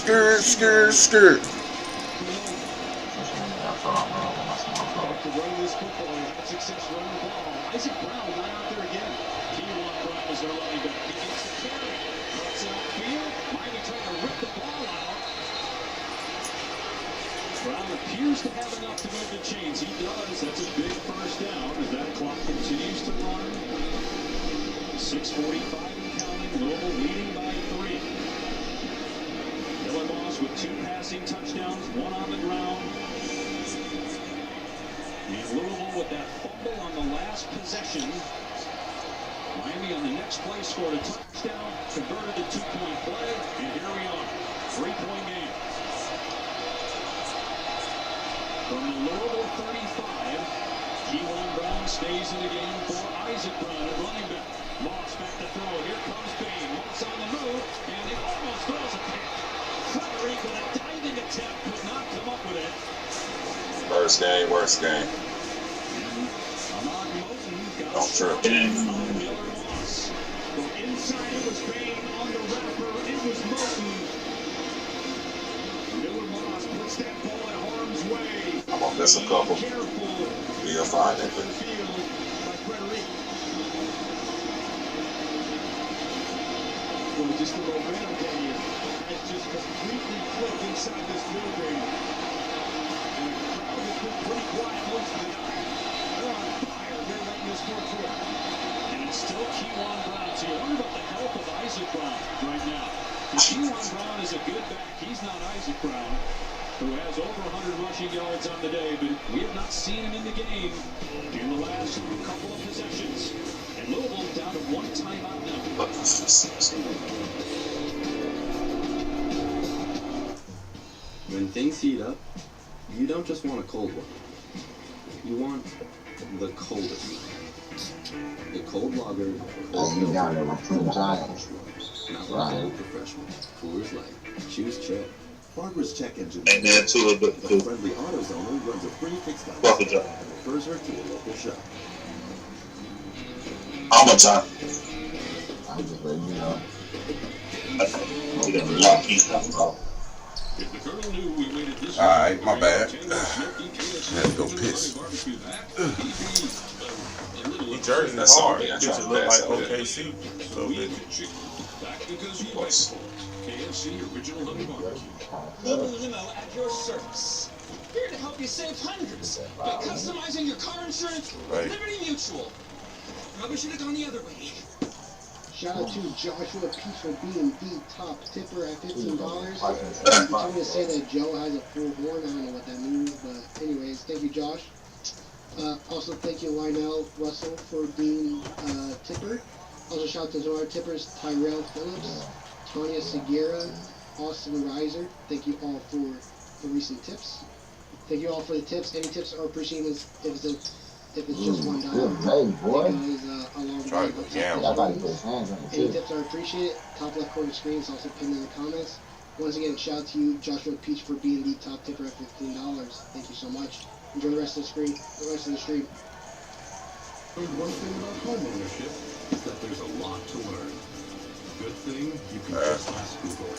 Skirt. Isaac Brown not out there again. Keelan Brown is their running back. He gets the carry. Cuts it upfield. Miami trying to rip the ball out. Brown appears to have enough to move the chains. He does. That's a big first down as that clock continues to run. 6:45 and counting. Louisville leading by 3. Dylan Moss with 2 passing touchdowns, 1 on the ground. And Louisville with that fumble on the last possession. Miami on the next play scored a touchdown, converted a 2-point play, and here we are, 3-point game. From the Louisville 35, Keelan Brown stays in the game for Isaac Brown at running back. Moss back to throw. Here comes Bain. Moss on the move, and he almost throws a pick. Frederick with a diving attempt could not come up with it. Worst game. Don't trip. Inside it was Bain on the wrapper. It was Moten. Miller Moss puts that ball in harm's way. I'm gonna miss a couple. We'll find it. Just the momentum here has just completely flipped inside this building. And the crowd has been pretty quiet most of the night. They're on fire here late in this fourth quarter. And it's still Keelan Brown. So you wonder about the health of Isaac Brown right now. Keelan Brown is a good back. He's not Isaac Brown, who has over 100 rushing yards on the day, but we have not seen him in the game in the last couple of possessions. And Louisville down to 1 timeout now. When things heat up, you don't just want a cold one. You want the coldest one. The cold lager, cold you down there with 2 giants. not the cold professional. Coors Light. Choose chill. Barbara's check engine. And then to a bit. The friendly AutoZoner runs a free fixed Fuck it, John. and refers her to a local shop. How much time? I'm just letting you know. Alright, my bad. Had to go piss. Jersey That's hard. something I It try to look like pass out there. OKC. So bit. KFC Original Honey Barbecue. Mobile Limo at your service. Here to help you save hundreds by customizing your car insurance with Right. Liberty Mutual. Probably should have gone the other way. Shout out to Joshua Peach for being the top tipper at $15. He told me to say that Joe has a full horn. I don't know what that means, but anyways, thank you, Josh. Also, thank you, Lionel Russell, for being tipper. Also, shout out to Zora tippers, Tyrell Phillips, Tanya Segura, Austin Reiser. Thank you all for the recent tips. Thank you all for the tips. Any tips are appreciated if it's just $1. Good day, boy. Along Try to with go down. I gotta put hands on the any tip. tips are appreciated. Top left corner screen is also pinned in the comments. Once again, shout out to you, Joshua Peach, for being the top tipper at $15. Thank you so much. Enjoy the rest of the stream. One thing about homeownership is that there's a lot to learn. Good thing you can just ask Google.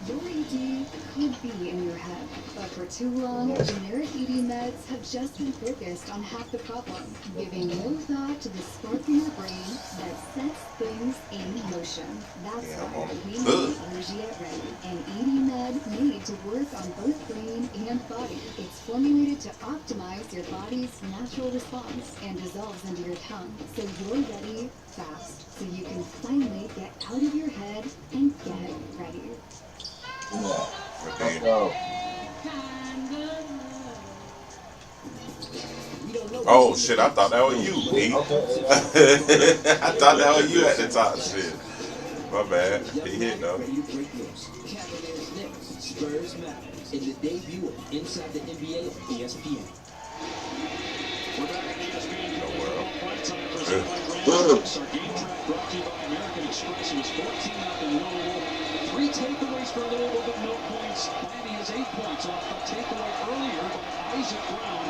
Your ED could be in your head, but for too long, generic ED meds have just been focused on half the problem, giving no thought to the spark in your brain that sets things in motion. That's why we made Allergiet Ready, an ED med made to work on both brain and body. It's formulated to optimize your body's natural response and dissolves into your tongue, so you're ready fast, so you can finally get out of your head and get ready. Let's go. Oh shit, I thought that was you, E. I thought that was you at the top. Shit. My bad. He hit though. Spurs Matter in the debut of Inside the NBA on ESPN. We're back at ESPN. No world. Primetime presented by Grand Our game track brought to you by American Express. It was 14-0 Louisville. 3 takeaways for Louisville, but no points. Miami has 8 points off a takeaway earlier by Isaac Brown.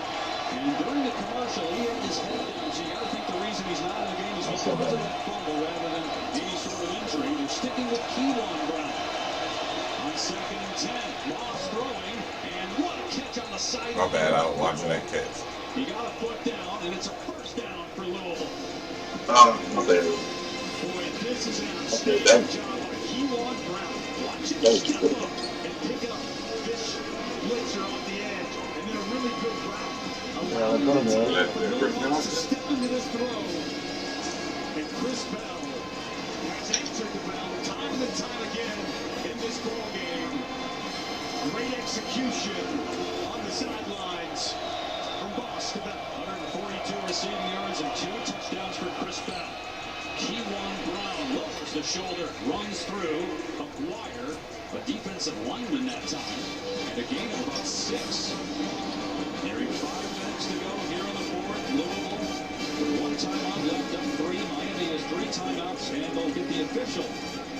And during the commercial, he had his head down. So you got to think the reason he's not in the game is because of that fumble rather than any sort of injury. They're sticking with Keelan Brown. on 2nd and 10. Moss throwing, and what a catch on the side. My bad, I was watching that catch. He got a foot down, and it's a first down for Louisville. My bad. Boy, this is an outstanding job by Kewan Brown. Watch him step up and pick up this blitzer off the edge, and then a really good route. Allowing the time for no loss to step into this throw. And Chris Bell has answered the bell time and time again in this ball game. Great execution on the sidelines from Boss to Bell. 142 receiving yards and 2 touchdowns for Chris Bell. Kewan Brown lowers the shoulder, runs through McGuire, a defensive lineman that time, and a gain of about 6. Nearing 5 minutes to go here on the board. Louisville with 1 timeout left up 3. Miami has 3 timeouts, and they'll get the official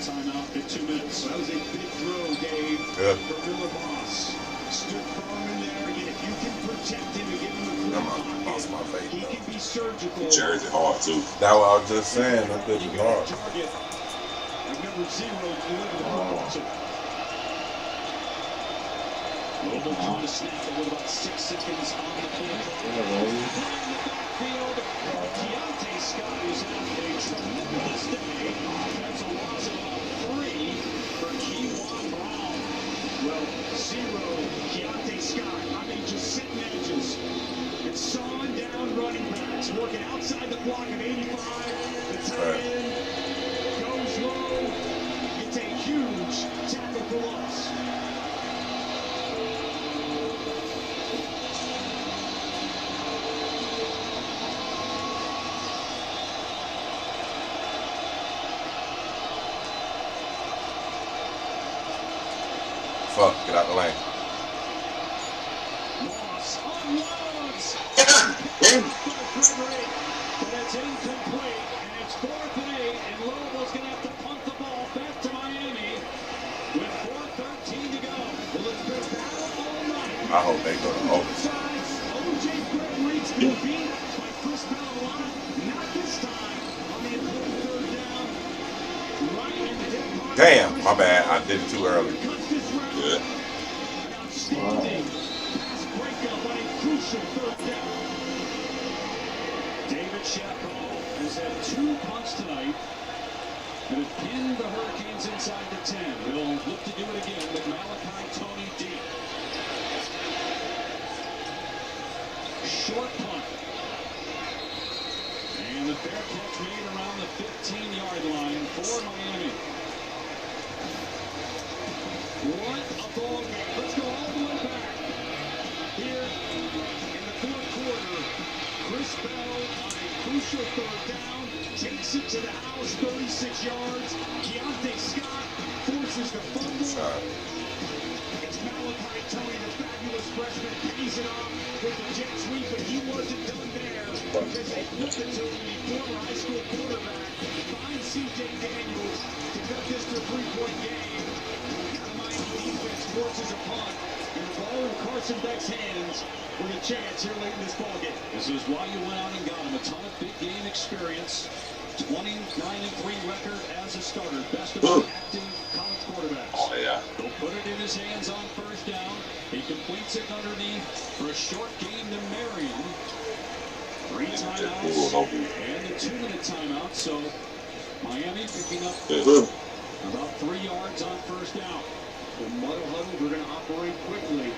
timeout in 2 minutes. That was a big throw, Dave, Good. for Miller Boss. Stood firm in there. Again, if you can protect him and give him a clear pocket, Lost my faith, he though. can be surgical. Jersey hard too. That's what I was just saying. Them bitches You hard. got a target like number 0 delivered the football to. Louisville trying to snap it with about 6 seconds on the play clock. In the backfield, Keontae Scott is having a tremendous day. That's a loss of about 3 for Kewan Brown. Well, 0, Keontae Scott, I mean, just sitting edges and sawing down running backs, working outside the block of 85. The tight end goes low. It's a huge tackle for loss. Fuck, get out the lane. Moss unloads. But it's incomplete, and it's 4th and 8, and Louisville's going to have to punt the ball back to Miami with 4:13 to go. Well, it's been battle all night. I hope they go to overtime. O.J. Gregory to be beat by Chris Bell. Not this time on the important 3rd down. Right in the hip pocket. Damn, my bad. I did it too early. Good. Outstanding pass breakup on a crucial 3rd down. David Chappell has had 2 punts tonight and have pinned the Hurricanes inside the 10. He'll look to do it again with Malachi Tony deep. Short punt. And the fair catch made around the 15-yard line for Miami. What a ball game. Let's go all the way back. Here in the 4th quarter, Chris Bell on a crucial 3rd down takes it to the house, 36 yards. Keontae Scott forces the fumble. It's Malachi Tony, the fabulous freshman, pays it off with the jet sweep, but he wasn't done there because they flipped it to the former high school quarterback, finds C.J. Daniels to cut this to a 3-point game. Defense forces a punt, and the ball in Carson Beck's hands with a chance here late in this ballgame. This is why you went out and got him a ton of big game experience. 29-3 record as a starter, best of the active college quarterbacks. Oh yeah. He'll put it in his hands on 1st down. He completes it underneath for a short gain to Marion. 3 timeouts and a 2-minute timeout. So Miami picking up about 3 yards on 1st down. The muddle huddle, we're going to operate quickly.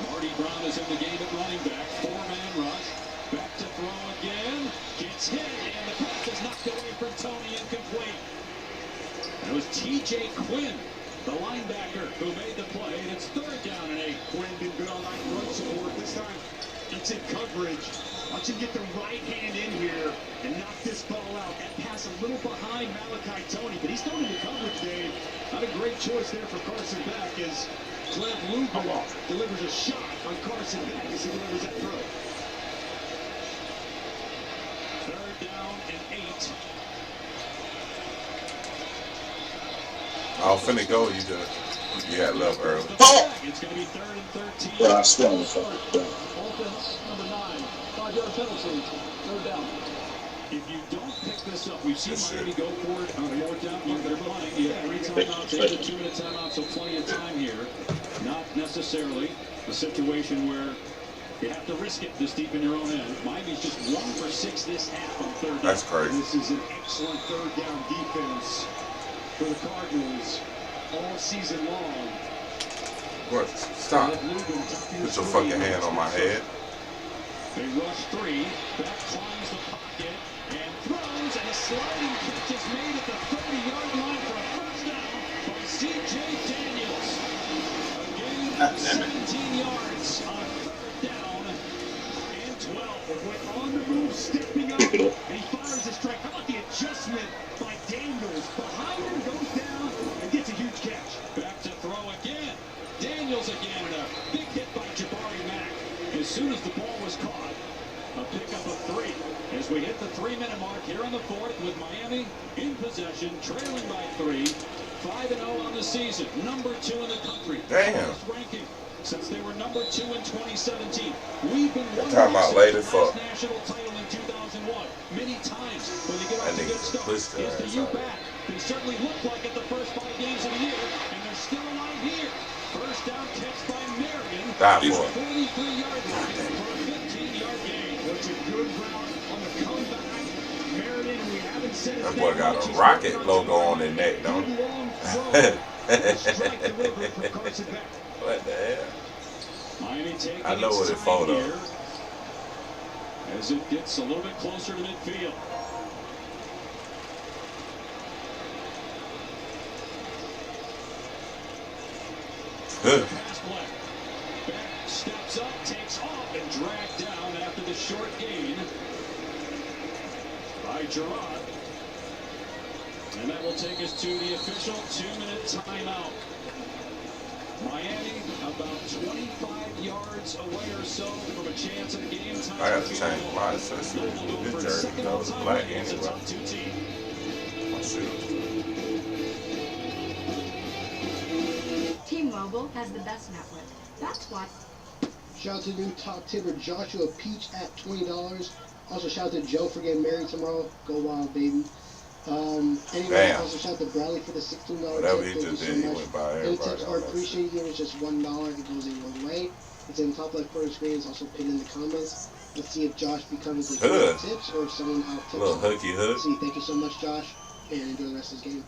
Marty Brown is in the game at running back. 4-man rush. Back to throw again. Gets hit, and the pass is knocked away from Tony, incomplete. That was T.J. Quinn, the linebacker, who made the play, and it's 3rd down and 8. Quinn been good on that run support. This time, it's in coverage. Watch him get the right hand in here and knock this ball out. That pass a little behind Malachi Tony, but he's thrown into coverage, Dave. Not a great choice there for Carson Beck as Clem Luger delivers a shot on Carson Beck as he delivers that throw. 3rd down and 8. I was finna go. You had love early. It's going to be 3rd and 13. Well, I swung. Offense number 9. 5-yard penalty. 3rd down. If you don't pick this up, we've seen Miami go for it on more down, but they're playing. You have 3 timeouts, and a 2-minute timeout, so plenty of time here. Not necessarily a situation where you have to risk it this deep in your own end. Miami's just 1 for 6 this half on third down. That's crazy. This is an excellent third down defense for the Cardinals all season long. What? Stop. Put your fucking hand on my head. They rush 3. That climbs the pocket and throws, and a sliding catch is made at the 30-yard line for a first down by C.J. Daniels. Again, 17 yards on third down and 12. Went on the move, stepping up, and he fires a strike. How about the adjustment by Daniels? Behind him, goes down, and gets a huge catch. Back to throw again. Daniels again, and a big hit by Jabari Mack. As soon as the ball was caught, a pickup of 3. As we hit the 3-minute mark here in the 4th with Miami in possession, trailing by 3. 5-0 on the season, number 2 in the country. Damn. Highest ranking since they were number 2 in 2017. We've been one Talking about later for national title in 2001. Many times when they get I off the think good it's start. pushed Here's the us U out. back. They certainly looked like it the first 5 games of the year, and they're still alive here. First down catch by Marion. Die He's for it. 43-yard line for a 15-yard gain. That's a good route on the comeback. Marion, we haven't said his That boy name got much. a He's rocket working logo on on his neck, don't good he? long throw. Strike delivery from Carson Beck. What the hell? Miami taking I know its what it time for, though. here as it gets a little bit closer to midfield. Pass play. Beck steps up, takes off, and dragged down after the short gain by Gerard. And that will take us to the official 2-minute timeout. Miami about 25 yards away or so from a chance at a game time. I got to change my accessories. This jersey goes black anyway. My shoes. T-Mobile has the best network. That's why. Shout out to new top tipper Joshua Peach at $20. Also shout out to Joe for getting married tomorrow. Go wild, baby. Anyway, Damn. also shout out to Bradley for the $16 Whatever tip. he Thank just you did, so he much. went by Any everybody tips on are that. appreciated. It's just $1. It goes a long way. It's in top left corner screen. It's also pinned in the comments. Let's see if Josh becomes the king of tips or if someone out tips. Little hooky hook. Let's see. Thank you so much, Josh, and enjoy the rest of this game.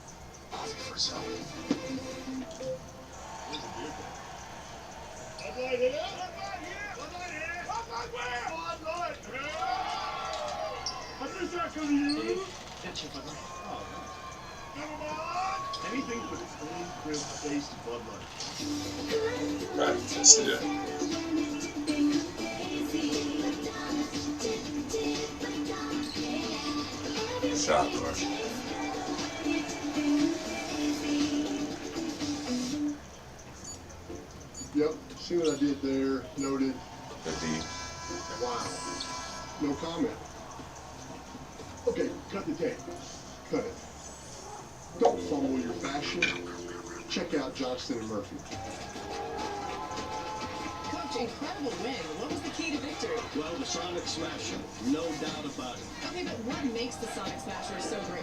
Anything but clean, crisp-faced Bud Light. Right, that's it. Shot, bro. Yep, see what I did there, noted. Good D. Wow. No comment. Okay, cut the tape. Cut it. Don't fumble your fashion. Check out Johnston and Murphy. Coach, incredible win. What was the key to victory? Well, the Sonic Smasher, no doubt about it. Okay, but what makes the Sonic Smasher so great?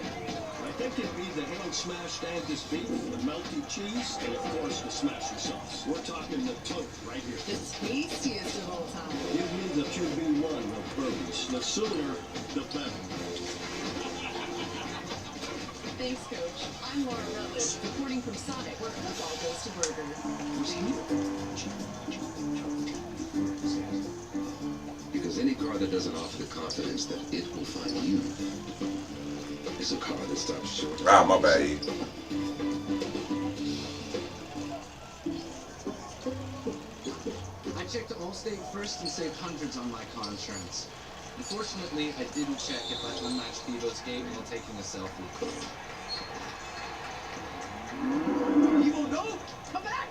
I think it'd be the hand-smashed Angus beef, the melty cheese, and of course the smasher sauce. We're talking the tote right here. The tastiest of all time. Give me the 2B1 of burgers. The sooner, the better. Thanks, Coach. I'm Laura Rutledge, reporting from Sonic, where football goes to burger. Because any car that doesn't offer the confidence that it will find you is a car that stops short. Ah, my bad. E. I checked Allstate first and saved hundreds on my car insurance. Unfortunately, I didn't check if I unlatched Bevo's gate while taking a selfie. Evo, no! Come back!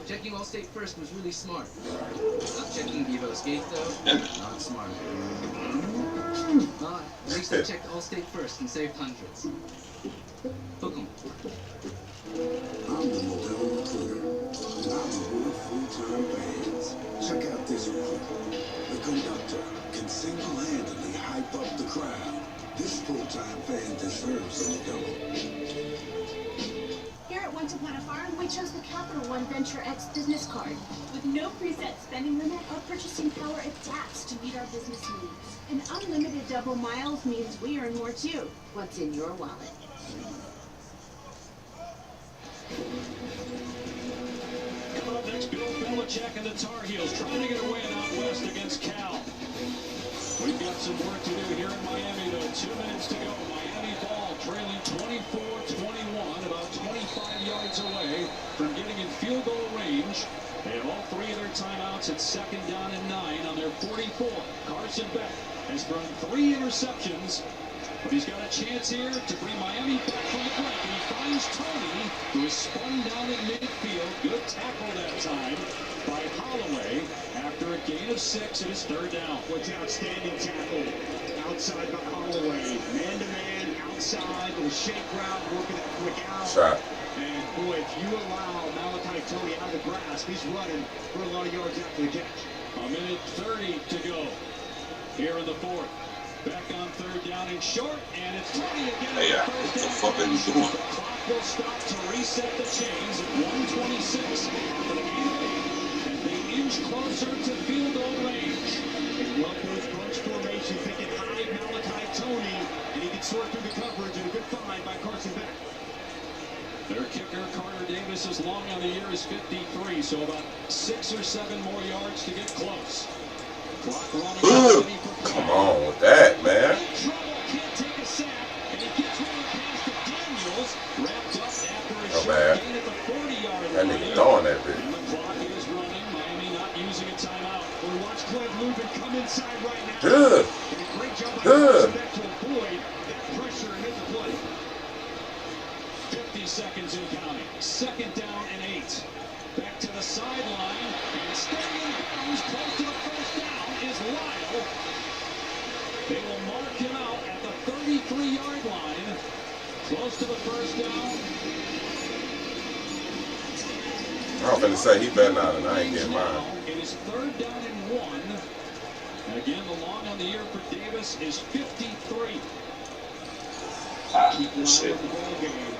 Checking Allstate first was really smart. Not checking Bevo's gate, though, not smart. But at least I checked Allstate first and saved hundreds. Hook 'em. I'm the mobile recruiter, and I'm the one full-time bands. Check out this one. The conductor can sing you we chose the Capital One Venture X business card. With no preset spending limit, our purchasing power adapts to meet our business needs. And unlimited double miles means we earn more too. What's in your wallet? Coming up next, Bill Belichick and the Tar Heels trying to get a win out west against Cal. We've got some work to do here in Miami, though. 2 minutes to go. Miami ball trailing 24-21, about 25 yards away from getting in field goal range. They have all 3 of their timeouts at 2nd down and 9 on their 44. Carson Beck has thrown 3 interceptions, but he's got a chance here to bring Miami back from the break. And he finds Tony, who is spun down in midfield. Good tackle that time by Holloway after a gain of 6 and his 3rd down. What's outstanding tackle outside by Holloway. Man-to-man, outside, little shake route, working that quick out. Shot. And boy, if you allow Malachi Tony out of the grasp, he's running for a lot of yards after the catch. A minute 30 to go here in the 4th. Back on 3rd down and short, and it's Tony again. Hey, what the fuck are you doing? The clock will stop to reset the chains at 1:26 after the game. And they inch closer to field goal range. They love those bunch formations. They can hide Malachi Tony, and he can sort through the coverage, and a good find by Carson Beck. Their kicker, Carter Davis, is long on the year, is 53, so about 6 or 7 more yards to get close. Clock running. Come on with that, man. Can't take a sack, and he gets one pass to Daniels, wrapped up after a No short bad. gain at the 40-yard That line. nigga throwing that bitch. And the clock is running. Miami not using a timeout. We'll watch Cleve Lubin come inside right now. Good. And a great job by Good. Carson Beck to avoid that pressure and hit the play. 50 seconds in counting. 2nd down and 8. Back to the sideline, and staying in bounds close to the 1st down is Lyle. They will mark him out at the 33-yard line, close to the 1st down. I was finna say he better not, and I ain't getting mine. It is 3rd down and 1. And again, the long on the year for Davis is 53. Keep Lyle shit. in the ball game.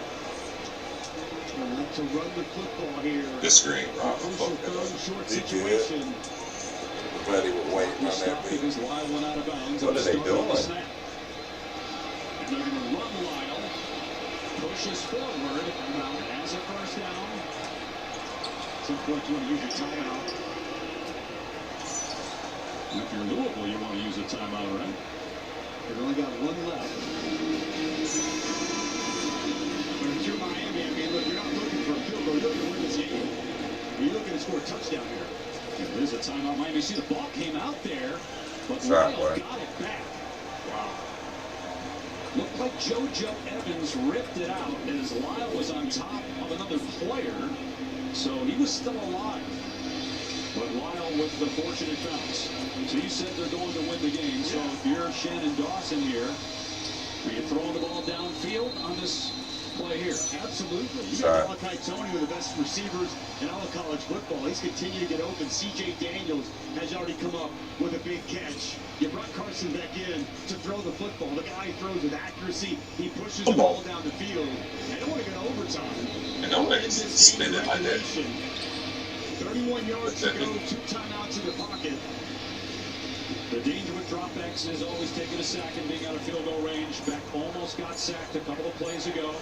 They like to run the football here. Disagreeing, Rob. Crucial Fuck that. 3rd and short He did. situation. Glad he was waiting on that Stopped bitch. because Lyle went out of bounds. What are they doing? And they're going to run Lyle. Pushes forward. And now has a 1st down. At some point, you want to use your timeout. If you're Louisville, you want to use a timeout, right? They've only got 1 left. But if you're Miami, I mean, look, you're not looking for a field goal. You're looking to win this game. You're looking to score a touchdown here. And there's a timeout. Miami, see the ball came out there, but Lyle got it back. Wow. Looked like JoJo Evans ripped it out as Lyle was on top of another player, so he was still alive. But Lyle with the fortunate bounce. So you said they're going to win the game. So if you're Shannon Dawson here, are you throwing the ball downfield on this play here? Absolutely. You got Malachi Tony, one of the best receivers in all of college football. He's continued to get open. C.J. Daniels has already come up with a big catch. You brought Carson back in to throw the football. The guy throws with accuracy. He pushes the ball down the field. They don't want to go to overtime. And don't let him spin it like that. 31 yards to go, 2 timeouts in the pocket. The danger with dropbacks is always taking a sack and being out of field goal range. Beck almost got sacked a couple of plays ago.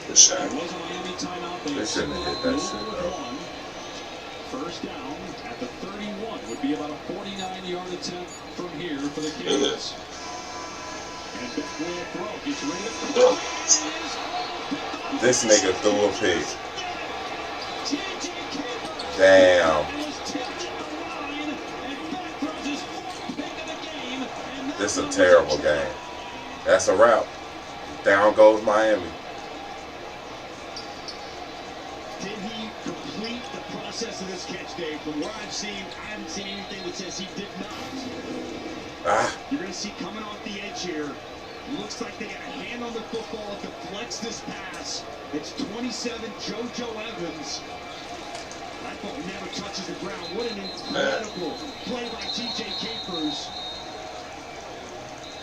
Good shot. There was a Miami timeout. They shouldn't have hit that shit, though. 1st down at the 31 would be about a 49-yard attempt from here for the Kings. And Beck will throw. Gets ready to throw. This nigga threw a pick. Damn. This is a terrible game. That's a wrap. Down goes Miami. Did he complete the process of this catch, Dave? From what I've seen, I haven't seen anything that says he did not. You're going to see coming off the edge here. Looks like they got a hand on the football, deflects this pass. It's 27, JoJo Evans. That ball never touches the ground. What an incredible play by T.J. Capers.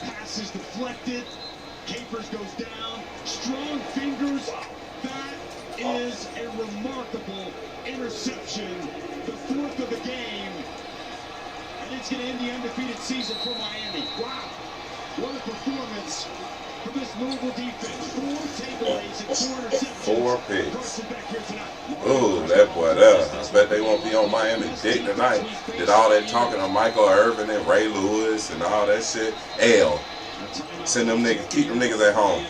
Pass is deflected. Capers goes down. Strong fingers. That is a remarkable interception, the fourth of the game, and it's going to end the undefeated season for Miami. Wow, what a performance from this Louisville defense. 4 takeaways and 4 interceptions. 4 picks. Ooh, that boy there. I bet they won't be on Miami dick tonight. Did all that talking on Michael Irvin and Ray Lewis and all that shit. L. Send them niggas, keep them niggas at home.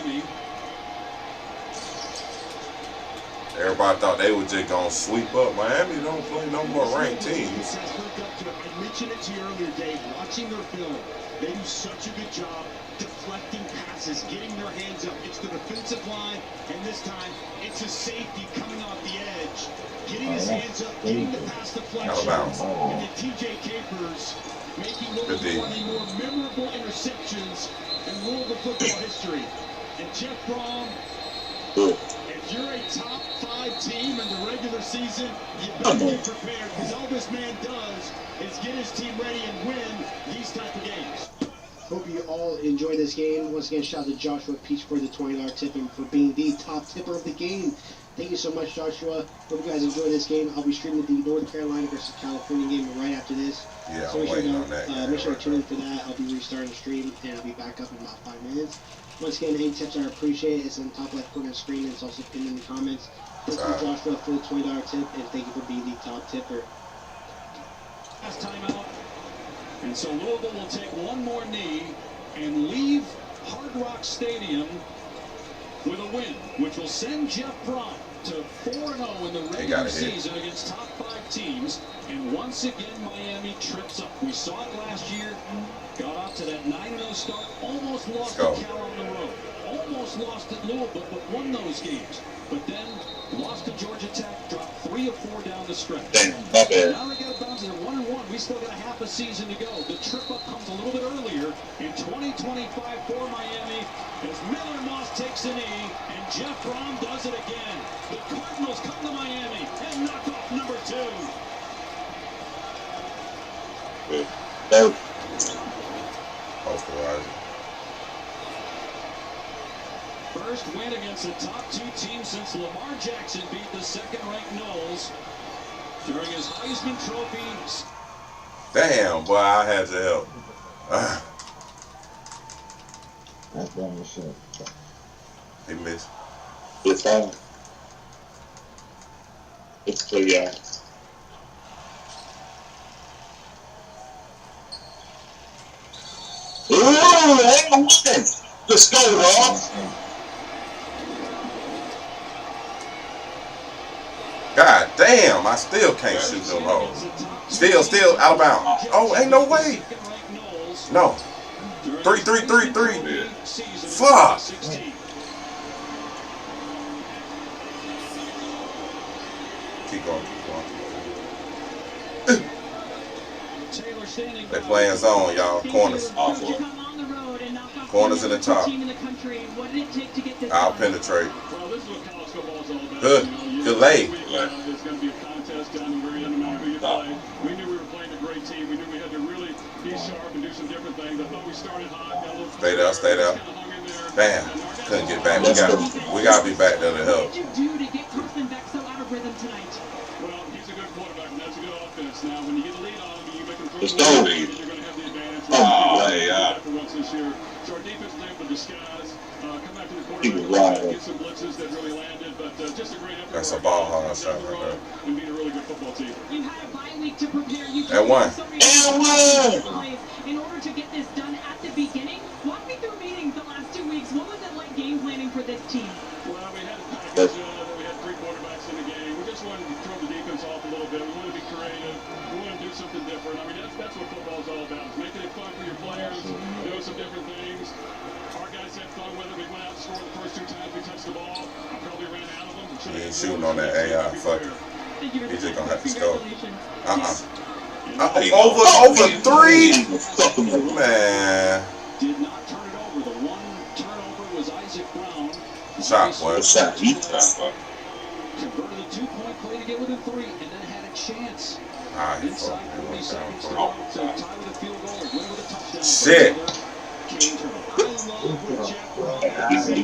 Everybody thought they were just gonna sweep up. Miami don't play no more ranked teams. I mentioned it to you earlier, Dave. Watching their film, they do such a good job deflecting passes, getting their hands up. It's the defensive line, and this time it's a safety coming off the edge, getting his hands up, getting the pass deflection, and the TJ Capers making one of the more memorable interceptions in Louisville football history. And Jeff Brom, if you're a top 5 team in the regular season, you better be prepared, because all this man does is get his team ready and win these type of games. Hope you all enjoyed this game. Once again, shout out to Joshua Peach for the $20 tip and for being the top tipper of the game. Thank you so much, Joshua. Hope you guys enjoyed this game. I'll be streaming the North Carolina versus California game right after this. Yeah, so I'm waiting on that. Make sure to tune in for that. I'll be restarting the stream, and I'll be back up in about 5 minutes. Once again, any tips are appreciated. It's in the top left corner of the screen. It's also pinned in the comments. Thank you, Joshua, for the $20 tip, and thank you for being the top tipper. Last timeout. And so Louisville will take one more knee and leave Hard Rock Stadium with a win, which will send Jeff Brom to 4-0 in the regular season against top 5 teams. And once again, Miami trips up. We saw it last year. Got off to that 9-0 start. Almost lost to Cal on the road. Almost lost at Louisville, but won those games. But then lost to Georgia Tech, dropped 3 of 4 down the stretch. Now they got to bounce at 1-1. We still got a half a season to go. The trip up comes a little bit earlier in 2025 for Miami as Miller Moss takes a knee and Jeff Brom does it again. The Cardinals come to Miami and knock off number 2. First win against the top 2 teams since Lamar Jackson beat the second-ranked Knowles during his Heisman Trophy. Damn, boy, I had to help. That's damn shit. He missed. It's on. It's clear, yeah. Ooh, hang on. Let's go, Rob. God damn, I still can't shoot them hoes. Still out of bounds. Oh, ain't no way. No. 3. Fuck. Keep going. They playing zone, y'all. Corners. Corners in the top. I'll penetrate. Good. Good lay. It's going to be a contest down the very end, no matter who you play. We knew we were playing a great team. We knew we had to really be sharp and do some different things. I thought we started hot. Stay there. Bam. Couldn't get back. We got to be back there to help. What did you do to get Carson back so out of rhythm tonight? Well, he's a good quarterback, and that's a good offense. Now, when you get a lead on him, you make him throw Let's the go. ball, you're going to have the advantage. For once this year. So our defense was able to disguise, come back to the quarterback, get some blitzes that really landed, but just a great effort. That's a ball hard shot right there. And beat a really good football team. You had a bye week to prepare. You and one. In order to get this done at the beginning, walk me through meetings the last 2 weeks. What was it like game planning for this team? Well, we had a package, we had 3 quarterbacks in the game. We just wanted to throw the defense off a little bit. We wanted to be creative. We wanted to do something different. I mean, that's what football is all about. It's making it fun for your players, doing some different things. Our guys had fun with it. We went out and scored the first 2 times we touched the ball. I probably ran out of them. He ain't shooting on that AI. Fuck it. He's just gonna have to score. Over 3? Man. Did not turn it over. The one turnover was Isaac Brown. Shot, boy. Shot. Converted a 2-point play to get within 3, and then had a chance. Inside 40 seconds to go to tie with a field goal or win with a touchdown. Shit. I love what Jeff Brom.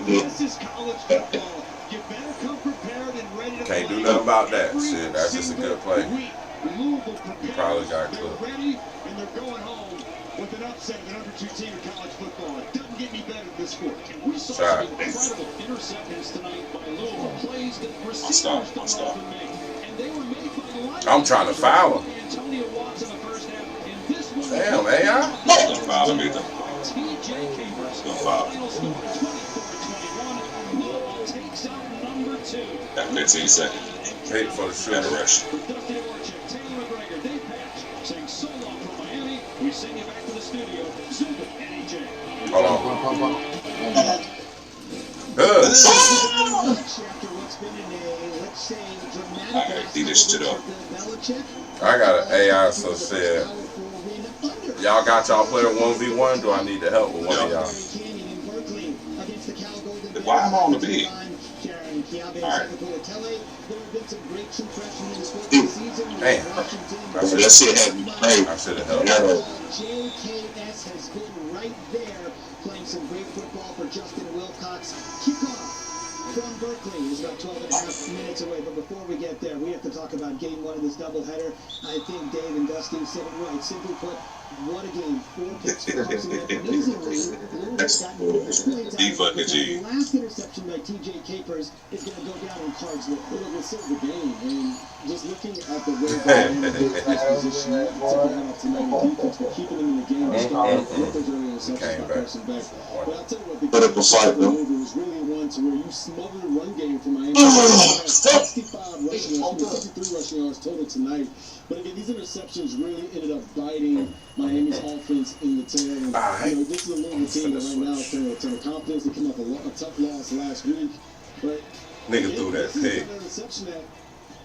This is college football. You better come prepared and ready to Can't play do nothing about that every shit. That's just a good play. week. Louisville He prepares, probably got they're cooked. ready, and they're going home with an upset of the number 2 team in college football. It doesn't get any better than this sport. And we saw Shot. some incredible interceptions tonight by Louisville. Plays that receivers Stop. don't often make. And they were made by the I'm trying to foul him. Antonio Watts in the first half. And this one Damn, AI. Don't foul him either. TJ Capers. Don't foul. Final score 24-21. Louisville takes out number 2. Got 15 seconds. Hate for the Got a shooter. rush. With Dustin Orchek, Taylor McGregor, Dave Patch saying so long from Miami. We send you back to the studio. Zuba and AJ. Hold on. Good. I gotta beat this shit up. I got an AI, so shit. Y'all got y'all player 1v1? Do I need to help with one of y'all? Why am I on the bed? Alright. Damn. That shit had me crazy. I should have helped. JKS has been right there playing some great football for Justin Wilcox. Kickoff from Berkeley is about 12 and a half minutes away. But before we get there, we have to talk about game 1 of this doubleheader. I think Dave and Dusty said it right. Simply put, what a game. 4 picks for Carson Beck. Amazingly, Louisville's gotten more points out of it. The last interception by TJ Capers is going to go down in cards. It was still the game. And just looking at the way that position to get off tonight, the defense for keeping him in the game, despite those early interceptions by Carson Beck. But I'll tell you what, the game was really one to where you smothered the run game for Miami. 65 rushing yards, 63 rushing yards total tonight. But again, these interceptions really ended up biting Miami's offense in the tail. And, this is a Louisville team that right now is playing with a ton of confidence. They came off a tough loss last week. But Nigga threw that this pig. is an interception that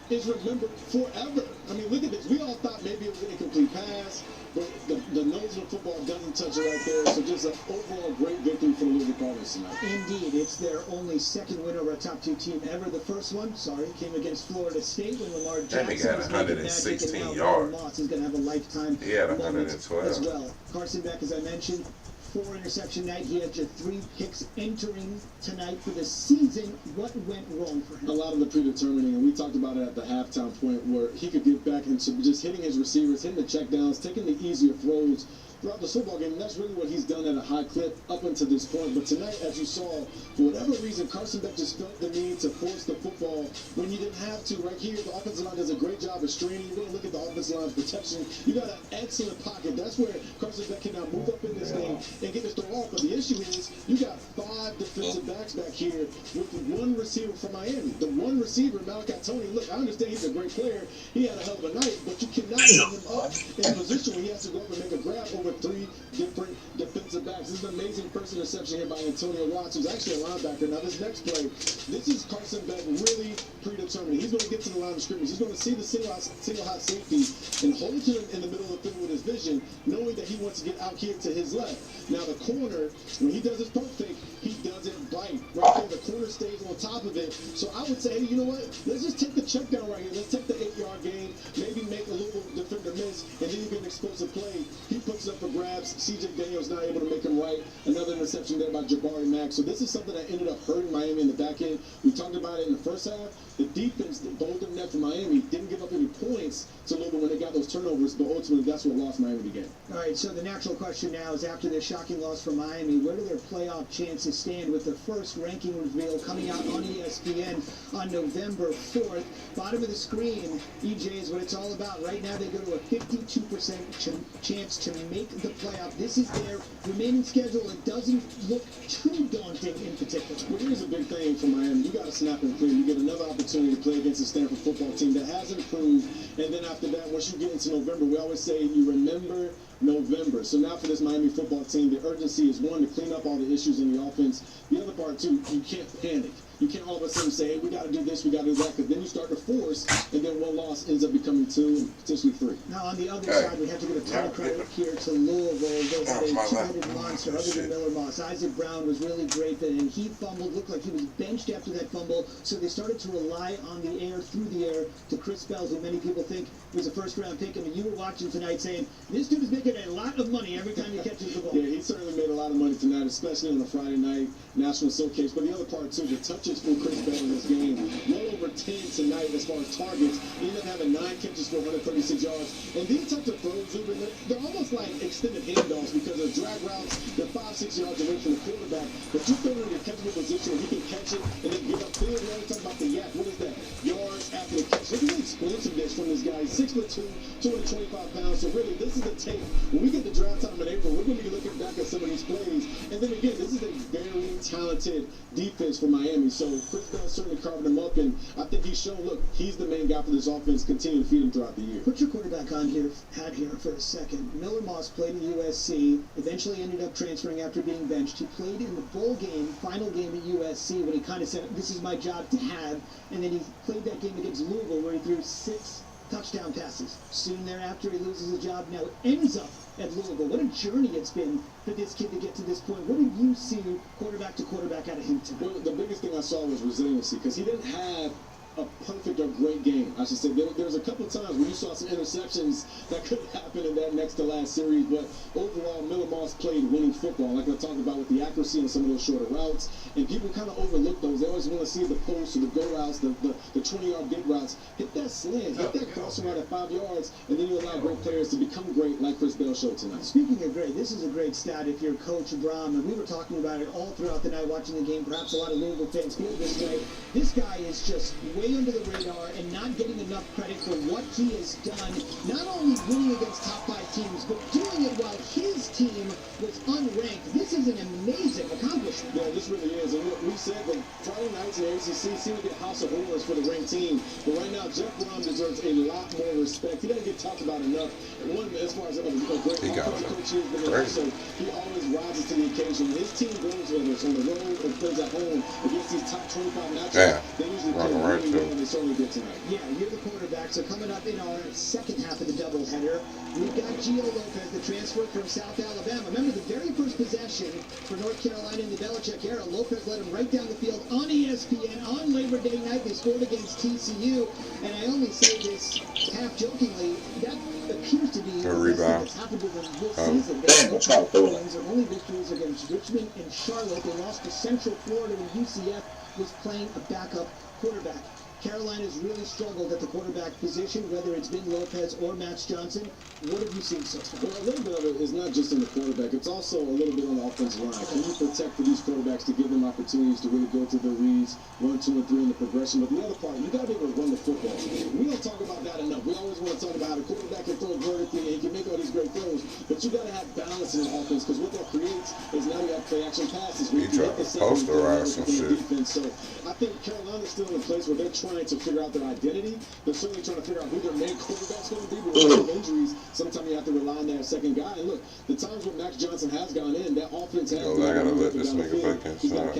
is remembered forever. I mean, look at this. We all thought maybe it was an incomplete pass, but the nose of football doesn't touch it right there. So just an overall great victory for the Louisville Cardinals tonight. Indeed, it's their only second win over a top 2 team ever. The first one, came against Florida State when Lamar That Jackson nigga had was making magic, 116 and now yards. Moss is going to have a lifetime He had moment 112. as well. Carson Beck, as I mentioned, 4 interception night. He had just 3 picks entering tonight for the season. What went wrong for him? A lot of the predetermining, and we talked about it at the halftime point, where he could get back into just hitting his receivers, hitting the checkdowns, taking the easier throws throughout the football game. And that's really what he's done at a high clip up until this point. But tonight, as you saw, for whatever reason, Carson Beck just felt the need to force the football when you didn't have to. Right here, the offensive line does a great job of straining. You really look at the offensive line's protection. You got an excellent pocket. That's where Carson Beck can now move up in this thing and get this throw off. But the issue is, you got 5 defensive backs back here with 1 receiver from Miami. The 1 receiver, Malachi Tony, look, I understand he's a great player. He had a hell of a night, but you cannot get him up in a position where he has to go up and make a grab over 3 different defensive backs. This is an amazing first interception here by Antonio Watts, who's actually a linebacker. Now, this next play, this is Carson Beck really predetermined. He's going to get to the line of scrimmage. He's going to see the single high safety and hold him in the middle of the field with his vision, knowing that he wants to get out here to his left. Now, the corner, when he does his pump fake, he doesn't bite. Right there, the corner stays on top of it. So I would say, hey, you know what? Let's just take the check down right here. Let's take the 8-yard gain, maybe make a little defender miss, and then you get an explosive play. He puts it up for grabs. C.J. Daniels not able to make him right. Another interception there by Jabari Mack. So this is something that ended up hurting Miami in the back end. We talked about it in the first half. The defense, the bolder net for Miami, didn't give up any points to Louisville when they got those turnovers, but ultimately that's what lost Miami the game. All right, so the natural question now is, after this shocking loss for Miami, where do their playoff chances stand with the first ranking reveal coming out on ESPN on November 4th? Bottom of the screen, EJ is what it's all about. Right now they go to a 52% chance to make the playoff. This is their remaining schedule. It doesn't look too daunting in particular. Well, here's a big thing for Miami. You got to snap and clear. You get another opportunity to play against a Stanford football team that has improved. And then after that, once you get into November, we always say you remember November. So now for this Miami football team, the urgency is, 1, to clean up all the issues in the offense. The other part, 2, you can't panic. You can't all of a sudden say, hey, we got to do this, we got to do that, because then you start to force, and then 1 loss ends up becoming 2, and potentially 3. Now, on the other side, we have to give a ton of credit here to Louisville. They had a two-headed monster other than Miller Moss. Isaac Brown was really great, and he fumbled, looked like he was benched after that fumble, so they started to rely on the air, through the air, to Chris Bells, who many people think was a first-round pick. I mean, you were watching tonight saying, this dude is making get a lot of money every time he catches the ball. Yeah, he certainly made a lot of money tonight, especially on a Friday night national showcase. But the other part, too, the touches for Chris Bell in this game, well over 10 tonight as far as targets. He ended up having 9 catches for 136 yards. And these types of throws, Zubin, they're almost like extended handoffs because they're drag routes. They're 5-6 yards away from the quarterback. But you throw it in a catchable position where he can catch it and then get upfield. We always talk about the yak. What is that? Yards after the catch. Look at the explosiveness from this guy. 6'2", 225 pounds. So really, this is the tape. When we get to draft time in April, we're going to be looking back at some of these plays. And then again, this is a very talented defense for Miami. So Chris Bell certainly carving them up, and I think he's shown, look, he's the main guy for this offense. Continue to feed him throughout the year. Put your quarterback on here, hat here for a second. Miller Moss played at USC, eventually ended up transferring after being benched. He played in the bowl game, final game at USC, when he kind of said, this is my job to have. And then he played that game against Louisville where he threw 6 touchdown passes. Soon thereafter, he loses his job. Now ends up at Louisville. What a journey it's been for this kid to get to this point. What did you see quarterback to quarterback out of him tonight? Well, the biggest thing I saw was resiliency, because he didn't have a perfect or great game. I should say there was a couple of times where you saw some interceptions that could happen in that next to last series, but overall Miller Moss played winning football, like I talked about with the accuracy on some of those shorter routes, and people kind of overlook those. They always want to see the post or the go routes, the 20-yard big routes. Hit that slant, hit that crossing route at 5 yards, and then you allow great players to become great like Chris Bell showed tonight. Speaking of great, this is a great stat if you're Coach Brom, and we were talking about it all throughout the night watching the game. Perhaps a lot of Louisville fans feel this way. This guy is just way under the radar and not getting enough credit for what he has done, not only winning against top 5 teams, but doing it while his team was unranked. This is an amazing accomplishment. Yeah, this really is. And we said that Friday nights in the ACC seem to be a house of horrors for the ranked team. But right now, Jeff Brom deserves a lot more respect. He doesn't get talked about enough. And one, as far as a great coach is, but also he always rises to the occasion. When his team goes, whether it's on the road or plays at home, against these top 25 matchups, they usually play really well, and they certainly did tonight. Yeah, you're the quarterback. So coming up in our second half of the doubleheader, we've got Gio Lopez, the transfer from South Alabama. Remember the very first possession for North Carolina in the Belichick era, Lopez led him right down the field on ESPN on Labor Day night. They scored against TCU, and I only say this half jokingly, that appears to be a rebound. That's happened to them this season. Their only victories against Richmond and Charlotte. They lost to Central Florida when UCF was playing a backup quarterback. Carolina's really struggled at the quarterback position, whether it's been Lopez or Max Johnson. What have you seen so far? Well, a little bit of it is not just in the quarterback. It's also a little bit on the offensive line. Can you protect for these quarterbacks to give them opportunities to really go through their reads, 1, 2, and 3 in the progression? But the other part, you got to be able to run the football. We don't talk about that enough. We always want to talk about how the quarterback can throw vertically and he can make all these great throws. But you got to have balance in the offense, because what that creates is now you have play-action passes. He tried to posterize some shit. So I think Carolina's still in a place where they're trying to figure out their identity. They're certainly trying to figure out who their main quarterback's going to be. But with injuries, sometimes you have to rely on that second guy. And look, the times when Max Johnson has gone in, that offense has gone I gotta in. let this nigga back inside.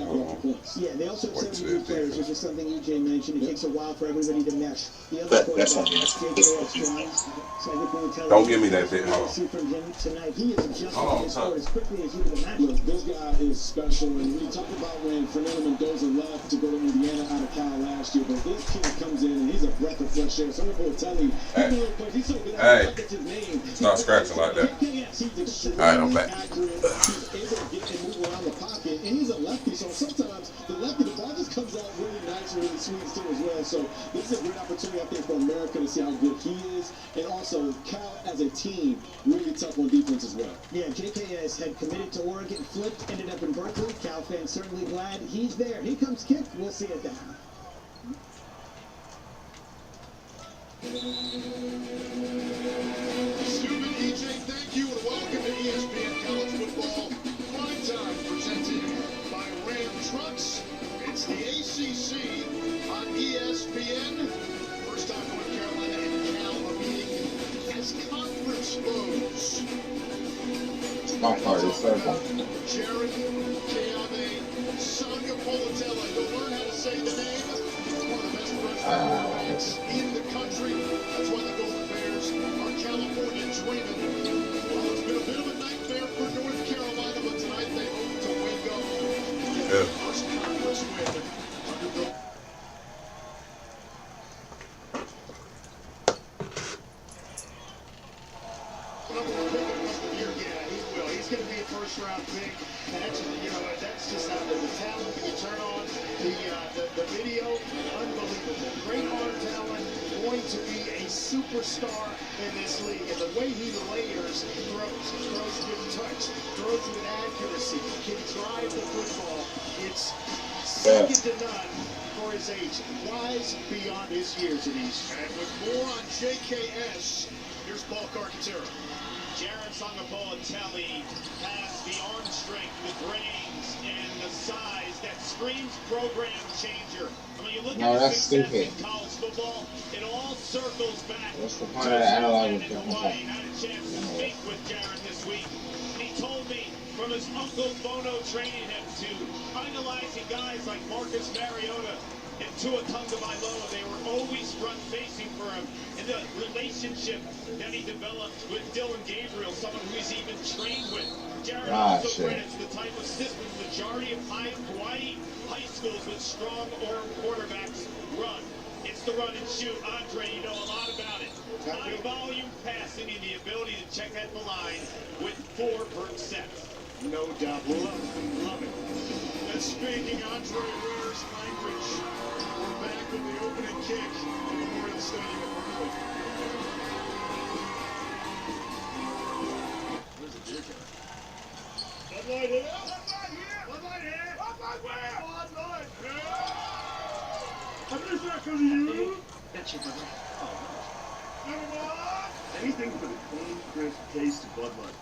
Yeah, they also have 72 players, which is something EJ mentioned. It takes a while for everybody to mesh. The other quarterback, Don't give me that bit. See from him tonight, he is adjusting his score as quickly as you can imagine. Look, this guy is special. And we talk about when Fernando Mendoza left to go to Indiana out of Cal last year, but this kid comes in and he's a breath of fresh air. Some people will tell you, he's so good at his name. Stop scratching like that. Alright, I'm back. He's able to get and move around the pocket, and he's a lefty, so sometimes the ball just comes out really nice and really sweet too as well. So this is a great opportunity, I think, for America to see how good he is, and also Cal as a team really tough on defense as well. Yeah, JKS had committed to Oregon, flipped, ended up in Berkeley. Cal fans certainly glad he's there. Here comes kick. We'll see it down. Stephen, EJ, thank you, and welcome to ESPN College Football Prime Time, presented by Ram Trucks. It's the ACC on ESPN. First time North Carolina and Cal are meeting as conference foes. My part is circle. Jared Keame, Sonia Polatella. You'll learn how to say the name. It's one of the best freshman in the country. That's why the Golden Bears are California dreaming. Well, it's been a bit of a nightmare for North Carolina, but tonight they hope to wake up with their first conference win under the number one pick in a couple going to be a first-round pick. And that's, that's just out of the talent. When you turn on the video, unbelievable. Great arm talent, going to be a superstar in this league. And the way he layers, throws with touch, throws with accuracy, can drive the football. It's second to none for his age. Wise beyond his years in East. And with more on JKS, here's Paul Carcaterra. Jaron Sangapolatelli has the arm strength, the brains, and the size that screams program changer. I mean, you look at his success in college football, it all circles back. What's the point of the analog? Hawaii had a chance to speak with Jaron this week. He told me from his Uncle Bono training him to idolizing guys like Marcus Mariota and Tua Tagovailoa. They were always front-facing for him. And the relationship that he developed with Dylan Gabriel, someone who he's even trained with. Jaron also credits the type of system majority of Hawaii high schools with strong arm quarterbacks run. It's the run and shoot. Andre, you know a lot about it. High volume passing and the ability to check at the line with 4 per set. No doubt. Love it. And speaking Andre Ware's language, we're back with the opening kick at Memorial Stadium in Berkeley. Where's the beer can? Bud Light here. Bud Light here. Bud Light here. Bud Light where? Bud Light here. I'm just not because of you. Got you, brother. Anything for the clean, crisp taste of Bud Light.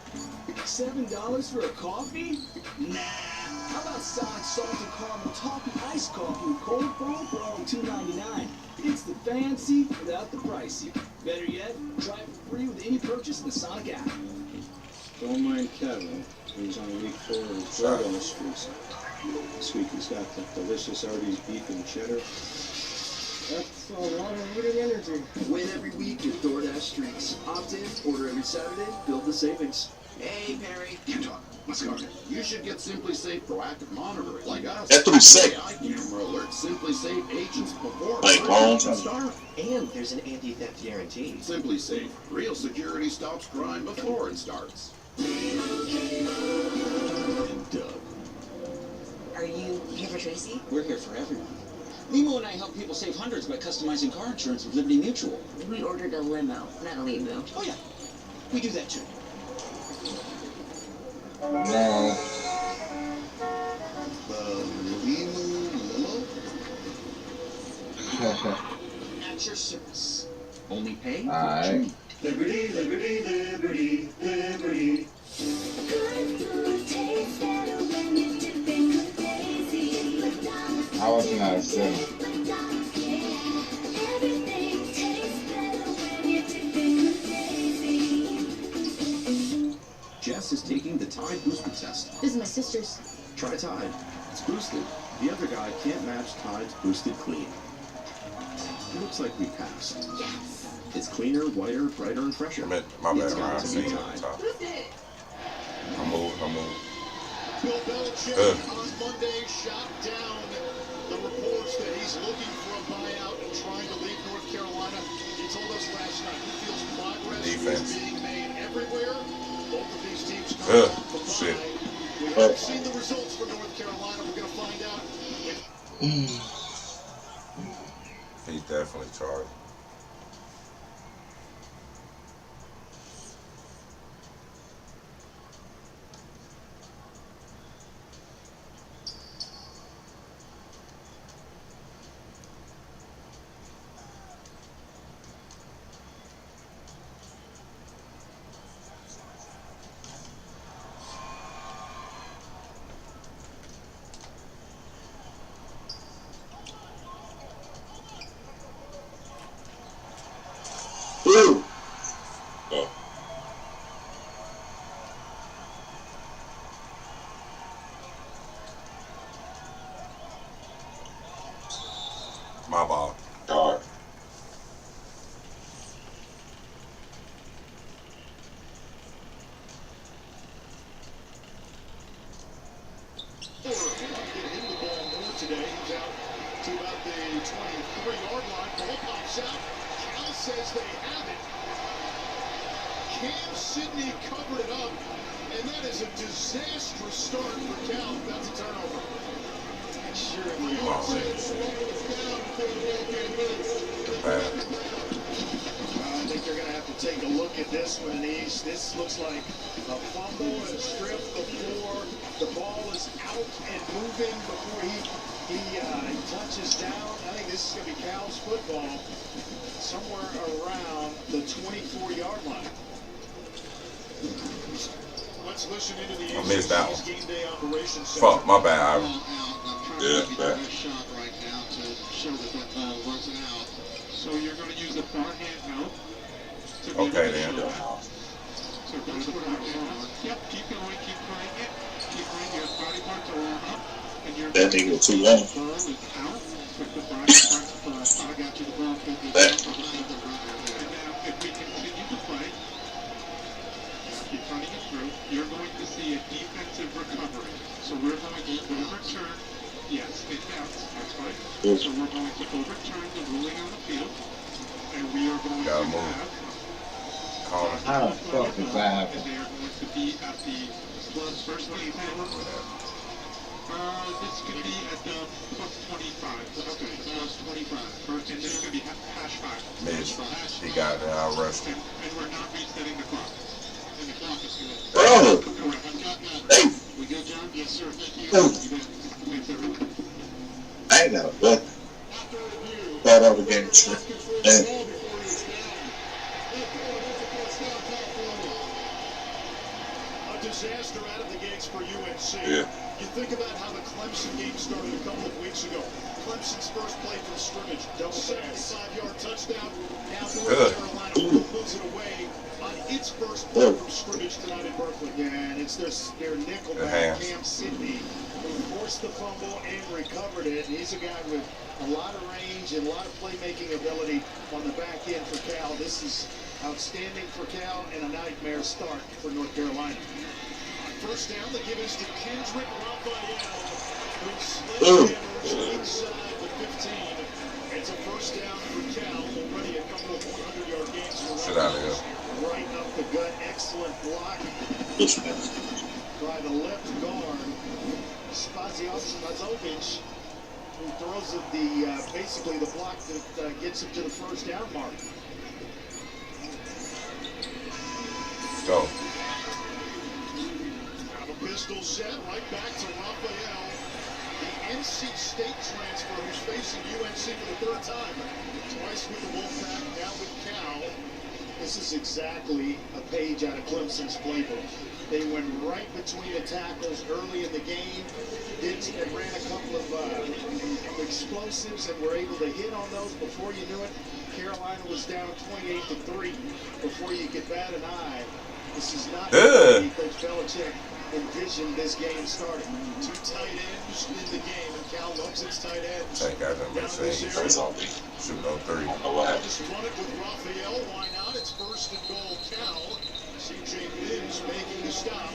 $7 for a coffee? Nah. How about Sonic Salted Caramel Toffee Iced Coffee with cold foam for only $2.99? It's the fancy without the pricey. Better yet, try it for free with any purchase in the Sonic app. Don't mind Kevin. He's on week 4 of his drug on the streets. This week he's got the delicious Arby's beef and cheddar. That's a lot of rooted energy. Win every week with DoorDash Streaks. Opt in, order every Saturday, build the savings. Hey, Perry. Can't talk. Let's go. You should get Simply Safe proactive monitoring like us. That's what he said. AI camera alerts Simply Safe agents before Like home. start. And there's an anti-theft guarantee. Simply Safe. Real security stops crime before it starts. And Doug. Are you here for Tracy? We're here for everyone. Limo and I help people save hundreds by customizing car insurance with Liberty Mutual. We ordered a limo, not a limo. Oh yeah, we do that too. No. At your service. Only pay for Alright. treat. Liberty, liberty, liberty, liberty. I wasn't that sick. Jess is taking the Tide Booster test. This is my sister's. Try Tide. It's boosted. The other guy can't match Tide's Boosted Clean. It looks like we passed. Yes. It's cleaner, whiter, brighter, and fresher. My It's bad, got Ryan. to See be you Tide. on top. Who's it? I move. Bill Belichick on Monday shot down the reports that he's looking for a buyout and trying to leave North Carolina. He told us last night he feels progress Defense. is being made everywhere. Both of these teams come Ugh, off the shit. bye. We haven't seen the results for North Carolina. We're going to find out. He's definitely charged. Blue. Oh. My ball. Dark. Get him the ball more today. He's out to about the 23-yard line. Ball pops out. Cal says they have it. Cam Sidney covered it up, and that is a disastrous start for Cal. That's a turnover. Sure. I think they're going to have to take a look at this one, Anish. This looks like a fumble and a strip. The floor, the ball is out and moving before he touches down. I think this is going to be Cal's football somewhere around the 24-yard line. Let's listen into the I missed that one. Game Day Operations Center. Fuck, my bad. Yeah, bad. Shot right now to show that that ball wasn't out. So you're going to use the far hand out. Okay, then. So go to the far hand. Yep, keep going, keep playing it. Keep playing your body parts are all up. And your That thing was too long. ball is out. With the body parts, I got you the ball. And now, if we continue to play, keep running it through, you're going to see a defensive recovery. So we're going to overturn. Yes, it counts. That's fine. So we're going to overturn the ruling on the field, and we are going to have How the fuck is that happen? they are going to be at the first base. This could be at the plus 25. Okay, plus 25. And this is going to be hash 5. Mitch, he got it. I rushed him. And we're not resetting the clock. And the clock is good. Bro! Correct. I've got that. Hey! We good, John? Yes, sir. Thank you. Oh. You bet. Thanks, everyone. I ain't know, but thought of the game shit. And A disaster out of the gates for UNC. Yeah. You think about how the Clemson game started a couple of weeks ago. Clemson's first play from scrimmage, double 75-yard touchdown. Now North Carolina moves it away on its first play from scrimmage tonight in Berkeley. Yeah, and it's their nickelback, Cam Sidney, who forced the fumble and recovered it. And he's a guy with a lot of range and a lot of playmaking ability on the back end for Cal. This is outstanding for Cal and a nightmare start for North Carolina. First down, they give us to Kendrick Raphael, who sledgehammers inside the 15. It's a first down for Cal. Already a couple of 100-yard gains for Shit out of here. right up the gut. Excellent block by the left guard, Spasios Mazovic, who throws it basically the block that gets him to the first down mark. Go. Pistol set right back to Raphael, the NC State transfer who's facing UNC for the third time. Twice with the Wolfpack, now with Cal. This is exactly a page out of Clemson's playbook. They went right between the tackles early in the game. They ran a couple of explosives and were able to hit on those before you knew it. Carolina was down 28-3 before you could bat an eye. This is not the way Coach Belichick envisioned this game starting. Two tight ends in the game, and Cal loves its tight ends. Take out that machine. Shooting on 3. Just run it with Raphael. Why not? It's first and goal, Cal. C.J. Mims making the stop.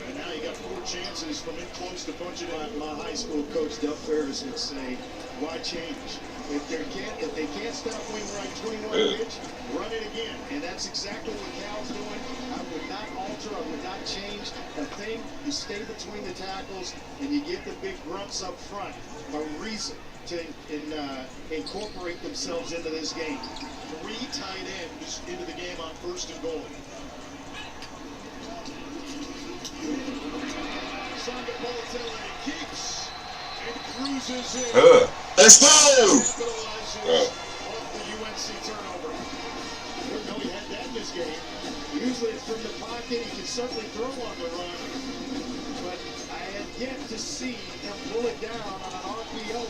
And now you got 4 chances from in close to punch it in. My high school coach, Duff Ferris, would say, why change? If they can't stop wing right 21 pitch, run it again. And that's exactly what Cal's doing. I would not alter, I would not change a thing. You stay between the tackles and you give the big grunts up front a reason to incorporate themselves into this game. 3 tight ends into the game on first and goal. Sanga Politele keeps and cruises in. Let's go! Capitalizes off the UNC turnover. Didn't know he had that in this game. Usually it's from the pocket. He can certainly throw on the run. But I have yet to see him pull it down on an RPO.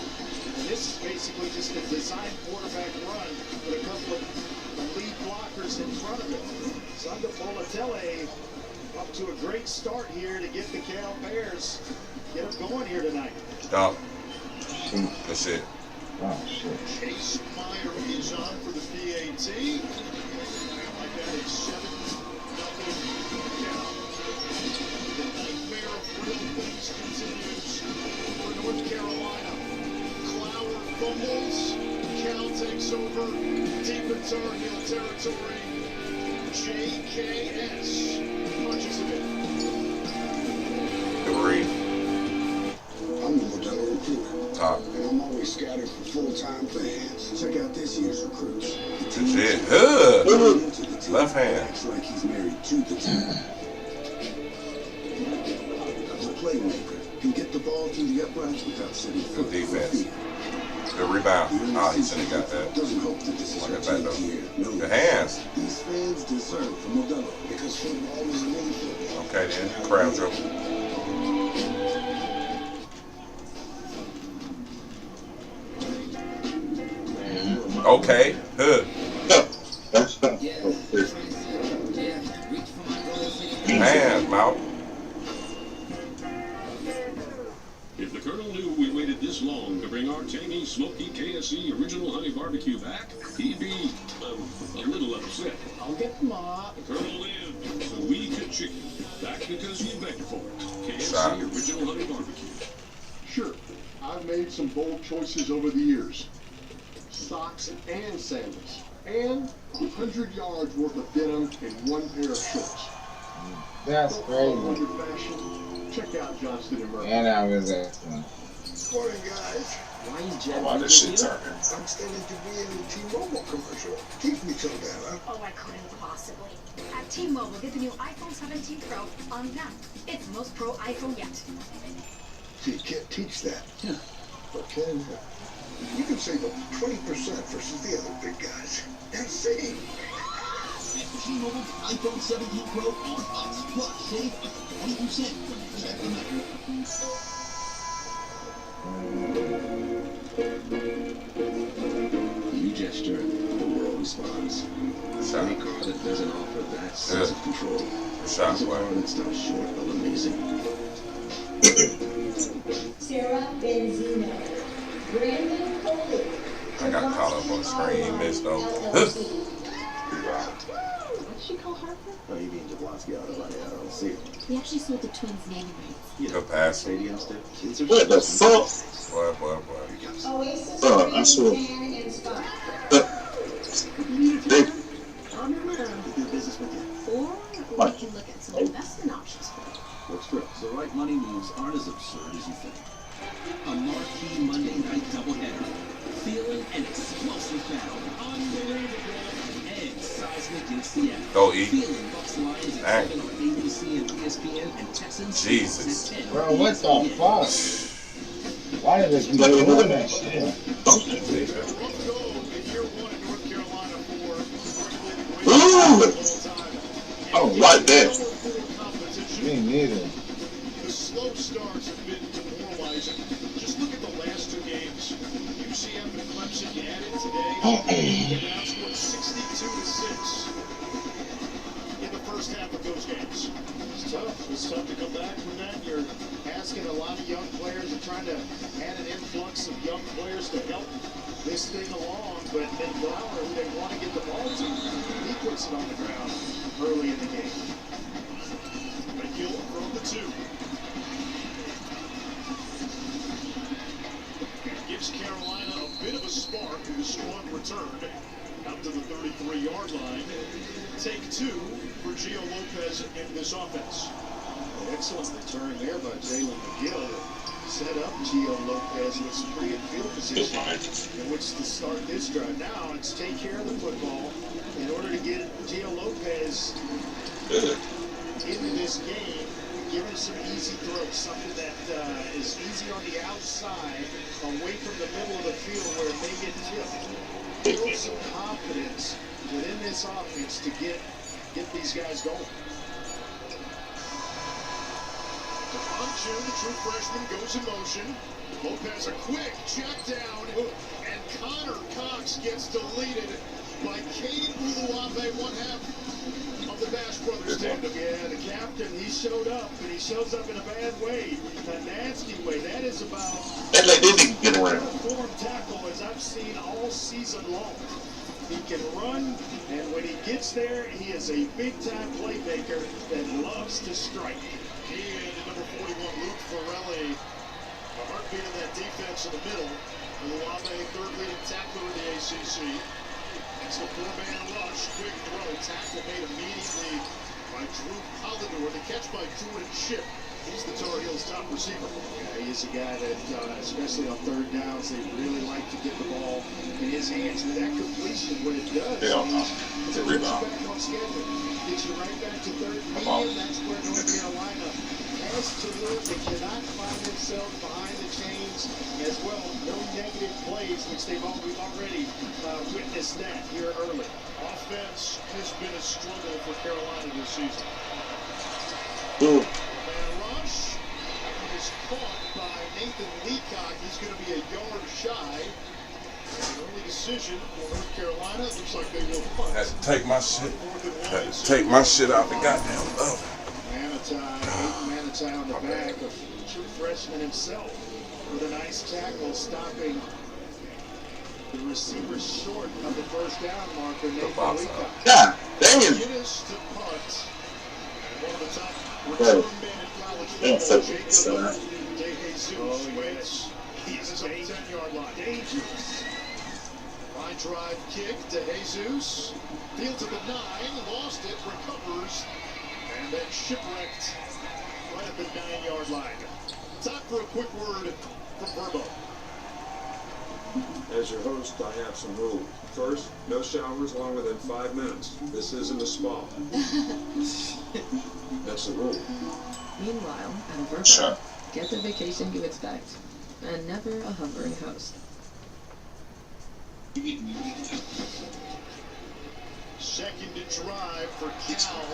And this is basically just a design quarterback run with a couple of lead blockers in front of him. Sanga Politele up to a great start here to get the Cal Bears. Get them going here tonight. Stop. That's it. Oh, shit. Chase Meyer is on for the PAT. Like that, it's 7-0 Cal. The nightmare of real things continues for North Carolina. Clower fumbles. Cal takes over deep in Tar Heel territory. JKS. Punches it in. Three. I'm the Modelo recruiter. Top. And I'm always scattered for full-time fans. Check out this year's recruits. Good shit. Good. Left hand. Acts like he's married to the team. As a playmaker, can get the ball through the uprights without setting foot. Good defense. Good rebound. Oh, he should have got that. Doesn't hope that this is Like our a back team though. here. No. Good hands. These fans deserve from Modelo because football is really football. Okay then. Crowd dribble. Okay. Good. Hands, mouth. If the Colonel knew we waited this long to bring our tangy, smoky KSC original honey barbecue back, he'd be a little upset. I'll get Ma. The Colonel lived so we could chicken. Back because you begged for it. KFC Shot. original honey barbecue. Sure, I've made some bold choices over the years. Socks and sandals. And 100 yards worth of denim and one pair of shorts. That's Don't follow crazy. under fashion. Check out Johnston and Murphy. And I was asking. Morning, guys. Why is Jen? Why this shit turning? I'm standing to be in the T-Mobile commercial. Keep me till then, huh? Oh, I couldn't possibly. At T-Mobile, get the new iPhone 17 Pro on them. It's the most pro iPhone yet. See, you can't teach that. Yeah. But can you? You can save up to 20% versus the other big guys. And see. T-Mobile iPhone 17 Pro on us. Plus, save up to 20%. Check them out. You gesture, the world responds. Any car that doesn't offer that sense of control is a car that stops short of amazing. Sarah Benzino. Brandon Coley. I got caught up on the screen. He missed though. What'd she call Harper? Oh, you mean Jablonski out of LLC? We actually sold the twins' naming rights. Good pass. Stadium stuff. Kids are What the fuck? Boy. Oasis. I swear. And Spark. On her own. Do business with you. Or we can look at some investment options for you. Works for us. The right money moves aren't as absurd as you think. A marquee Monday night doubleheader. Feeling an explosive battle. Unbelievable. Eggs, Seismic in Seattle. Go eat. Feeling Bucks Lions at 7 on ABC and ESPN and Texans. Jesus. at 10. Bro, what the fuck? Why did they keep doing that shit? Ooh! I don't like that. Me neither. The slow starts have been demoralizing. Just look at the last two games. UCF and Clemson, you added today. They're now scored 62-6 in the first half of those games. It's tough. It's tough to come back from that. You're asking a lot of young players and trying to add an influx of young players to help this thing along. But then Brower, who they want to get the ball to, he puts it on the ground early in the game. McGill from the two. Gives Carolina a bit of a spark with a strong return out to the 33-yard line. Take two for Gio Lopez in this offense. Excellent return there by Jalen McGill. Set up Gio Lopez with some pretty good field position in which to start this drive. Now it's take care of the football in order to get Gio Lopez into this game. Give him some easy throws, something that is easy on the outside, away from the middle of the field where it may get tipped. Build some confidence within this offense to get these guys going. Devontae, the true freshman, goes in motion. Lopez a quick check down, and Connor Cox gets deleted by Cade Uluabe, one half of the Bash Brothers tandem. Yeah, the captain, he showed up, and he shows up in a bad way, a nasty way. That is about That leg didn't even get around. form tackle as I've seen all season long. He can run, and when he gets there, he is a big-time playmaker that loves to strike. He and number 41, Luke Farrelly, the heartbeat of that defense in the middle. Uluabe, third leading tackler in the ACC. It's the four-man rush, quick throw. tackle made immediately by Drew Polidor. The catch by Jordan Shipp. He's the Tar Heels' top receiver. Yeah, he's a guy that, especially on third downs, they really like to get the ball in his hands. With that completion, what it does It's a rebound. back on schedule. Gets you right back to third and medium. That's where North Carolina has to live. They cannot find themselves behind the chains as well. No negative plays, which we've already witnessed that here early. Offense has been a struggle for Carolina this season. Ooh. Rush is caught by Nathan Leacock. He's going to be a yard shy. The only decision for North Carolina looks like they will punt. Had to take my shit. Had to take my shit out the goddamn oven. Manitai on the back of true freshman himself with a nice tackle, stopping the receiver short of the first down marker, Nathan Leacock. God dang it. It is to punt. One of the top return men in college football, Jacob DeJesus, waits. He's on the 10-yard line. Dangerous. Line drive kick to Jesus. Field to the 9, lost it, recovers, and then shipwrecked right at the 9-yard line. Time for a quick word from Verbo. As your host, I have some rules. First, no showers longer than 5 minutes. This isn't a spa. That's the rule. Meanwhile, at Verbo, get the vacation you expect, and never a hovering host. Second to drive for Cal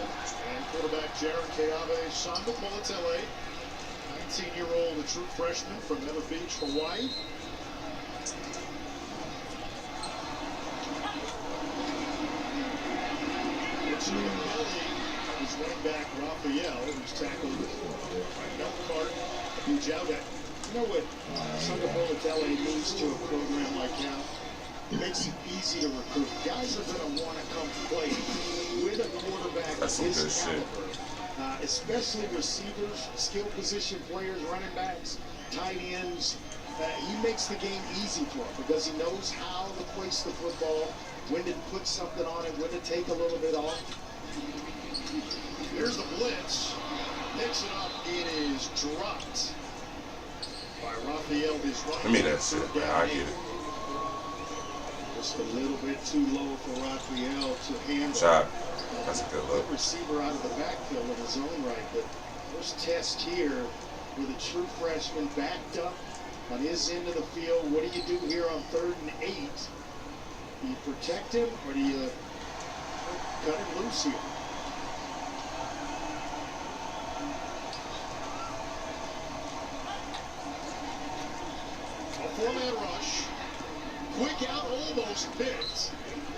and quarterback Jaron Keave Samba Politele, 19-year-old, a true freshman from Eva Beach, Hawaii. His running back Raphael, who's tackled by Melkart Bujaudet. You know what Samba Politele means to a program like Cal? It makes it easy to recruit. Guys are going to want to come play with a quarterback of his caliber, especially receivers, skill position players, running backs, tight ends. He makes the game easy for him because he knows how to place the football, when to put something on it, when to take a little bit off. Here's the blitz. Picks it up. It is dropped by Raphael. Let me that shit, man. I get it. Just a little bit too low for Raphael to handle. Shot. That's a good look. Receiver out of the backfield in his own right. But first test here with a true freshman backed up on his end of the field. What do you do here on 3rd and 8? Do you protect him or do you cut him loose here? A four-man rush. Quick out, almost picked.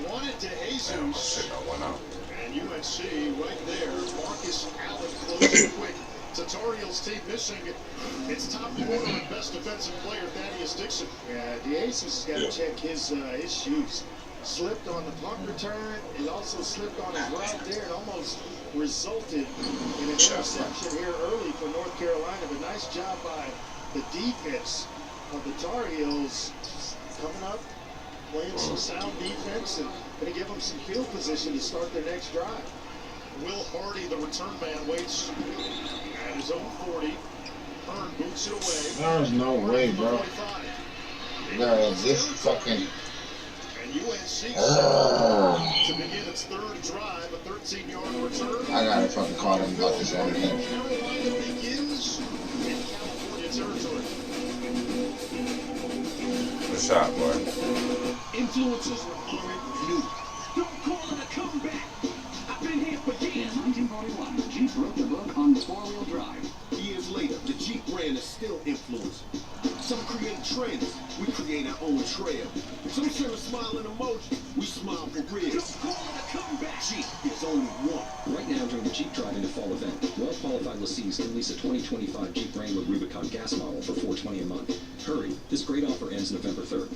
Wanted to Jesus. And UNC right there. Marcus Allen closing quick. Tar Heels team missing its top corner and best defensive player, Thaddeus Dixon. Yeah, DeJesus has got to check his shoes. Slipped on the punt return. It also slipped on his route there. It almost resulted in an interception here early for North Carolina. But nice job by the defense of the Tar Heels coming up, playing some sound defense, and going to give them some field position to start their next drive. Will Hardy, the return man, waits at his own 40. Hearn boots it away. There's no way, bro. Bro, this fucking... And UNC to begin its third drive, a 13-yard return. I gotta fucking call them about this other game. Carolina begins in California territory. Good shot, boy. Influencers aren't new. Don't call it a comeback. I've been here for years. In 1941, Jeep wrote the book on four-wheel drive. Years later, the Jeep brand is still influencing. Some create trends, we create our own trail. Some send a smiling emoji, we smile for real. Don't call it a comeback. Jeep is only one. Right now during the Jeep Drive into Fall event, well-qualified lessees can lease a 2025 Jeep Wrangler Rubicon gas model for $420 a month. Hurry, this great offer ends November 3rd.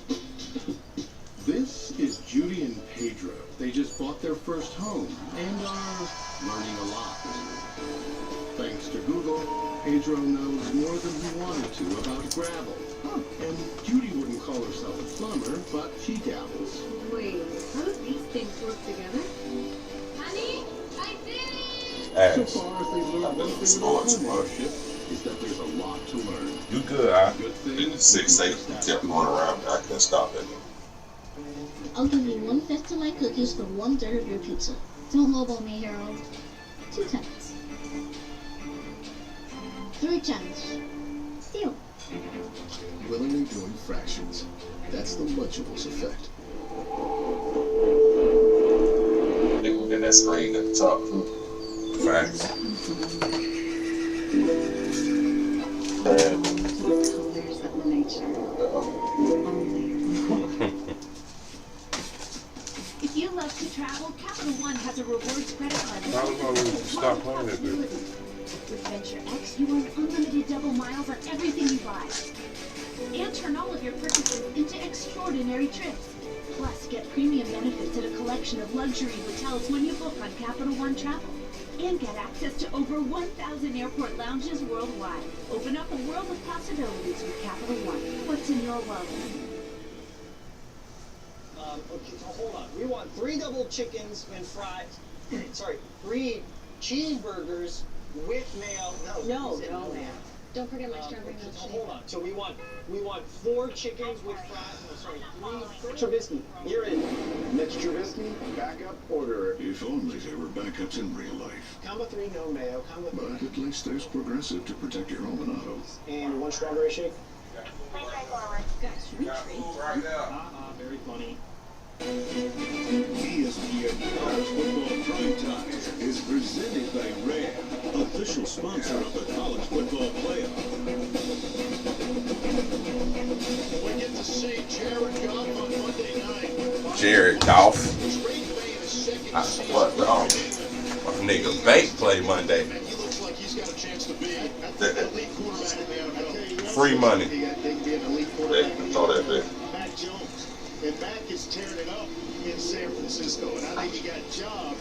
This is Judy and Pedro. They just bought their first home and are learning a lot. Thanks to Google, Pedro knows more than he wanted to about gravel. And Judy wouldn't call herself a plumber, but she dabbles. Wait, how do these things work together? Hi, Ass. So far, if they've learned one thing about homeownership, is that there's a lot to learn. You good, I didn't 6-8 kept going around. I couldn't stop it. I'll give you 1/5 of my cookies for 1/3 of your pizza. Don't lowball me, Harold. 2 tenths. 3 tenths. Deal. Willingly doing fractions. That's the Lunchables effect. They were in that screen at the top. Facts. Colors of nature. If you love to travel, Capital One has a rewards credit card. How long will you stop playing it, dude? With Venture X, you earn unlimited double miles on everything you buy. And turn all of your purchases into extraordinary trips. Plus, get premium benefits at a collection of luxury hotels when you book on Capital One Travel. And get access to over 1,000 airport lounges worldwide. Open up a world of possibilities with Capital One. What's in your wallet? Okay, so hold on. We want 3 double chickens and fries. Sorry, 3 cheeseburgers with mayo. No, mayo. Don't forget my strawberry Okay, so milkshake. hold on. So we want 4 chickens with fries. No, sorry, 3. Trubisky, you're in. Mitch Trubisky, backup order. If only there were backups in real life. Combo 3, no mayo. Combo 3. But at least there's Progressive to protect your home and auto. And 1 strawberry shake. Guys, should we trade? Very funny. ESPN College Football Primetime is presented by Ram, official sponsor of the College Football Playoff. We get to see Jared Goff on Monday night. Jared Goff. What? My nigga Bake play Monday. He looks like he's got a chance to be an elite quarterback in the NFL. Free money. They can be an elite They quarterback. can throw that big. Mac Jones. And Mac is tearing it up in San Francisco. And I think he got a job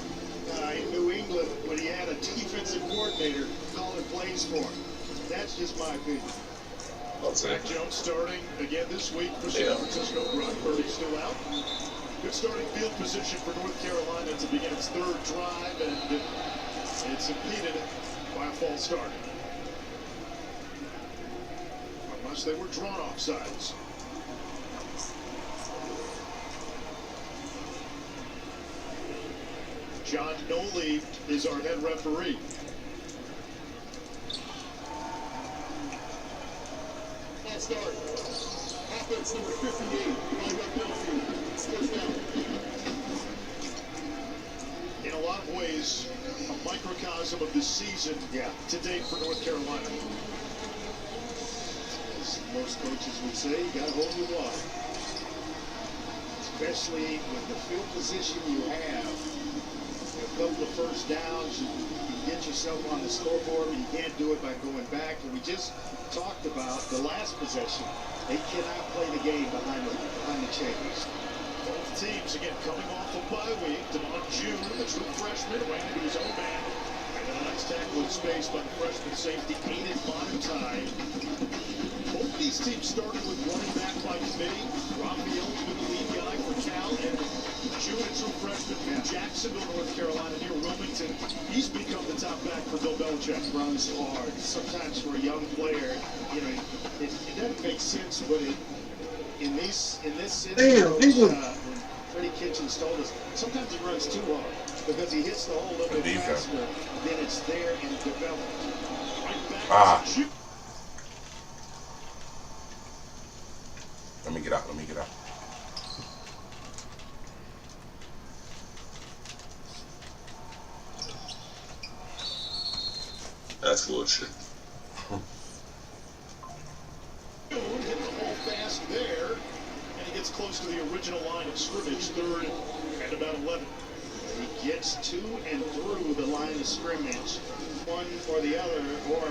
in New England when he had a defensive coordinator calling plays for him. That's just my opinion. Mac Jones starting again this week for San Francisco. Brock Purdy still out. Good starting field position for North Carolina to begin its 3rd drive, and it's impeded by a false start. Unless they were drawn offsides. John Noley is our head referee. Hot start. Offense number 58, Philadelphia. First down. In a lot of ways, a microcosm of this season to date for North Carolina. As most coaches would say, you got to hold your water. Especially with the field position you have. A couple of first downs, you can get yourself on the scoreboard, but you can't do it by going back. And we just talked about the last possession. They cannot play the game behind the chains. Both teams, again, coming off a bye week. Damon June, the true freshman, ran into his own man. And then a nice tackle in space by the freshman safety, Aiden Bonentime. Both these teams started with running back by committee. Raphael's been the lead guy for Cal, and June, a true freshman from Jacksonville, North Carolina, near Wilmington. He's become the top back for Bill Belichick. Runs hard. Sometimes for a young player, you know, it doesn't make sense, but in this instance, Freddie Kitchens told us, sometimes he runs too hard because he hits the hole a little bit faster than it's there and developed. Right back to June. Let me get out. That's bullshit. Hitting the hole fast there, and he gets close to the original line of scrimmage, 3rd and about 11. He gets to and through the line of scrimmage, one or the other, or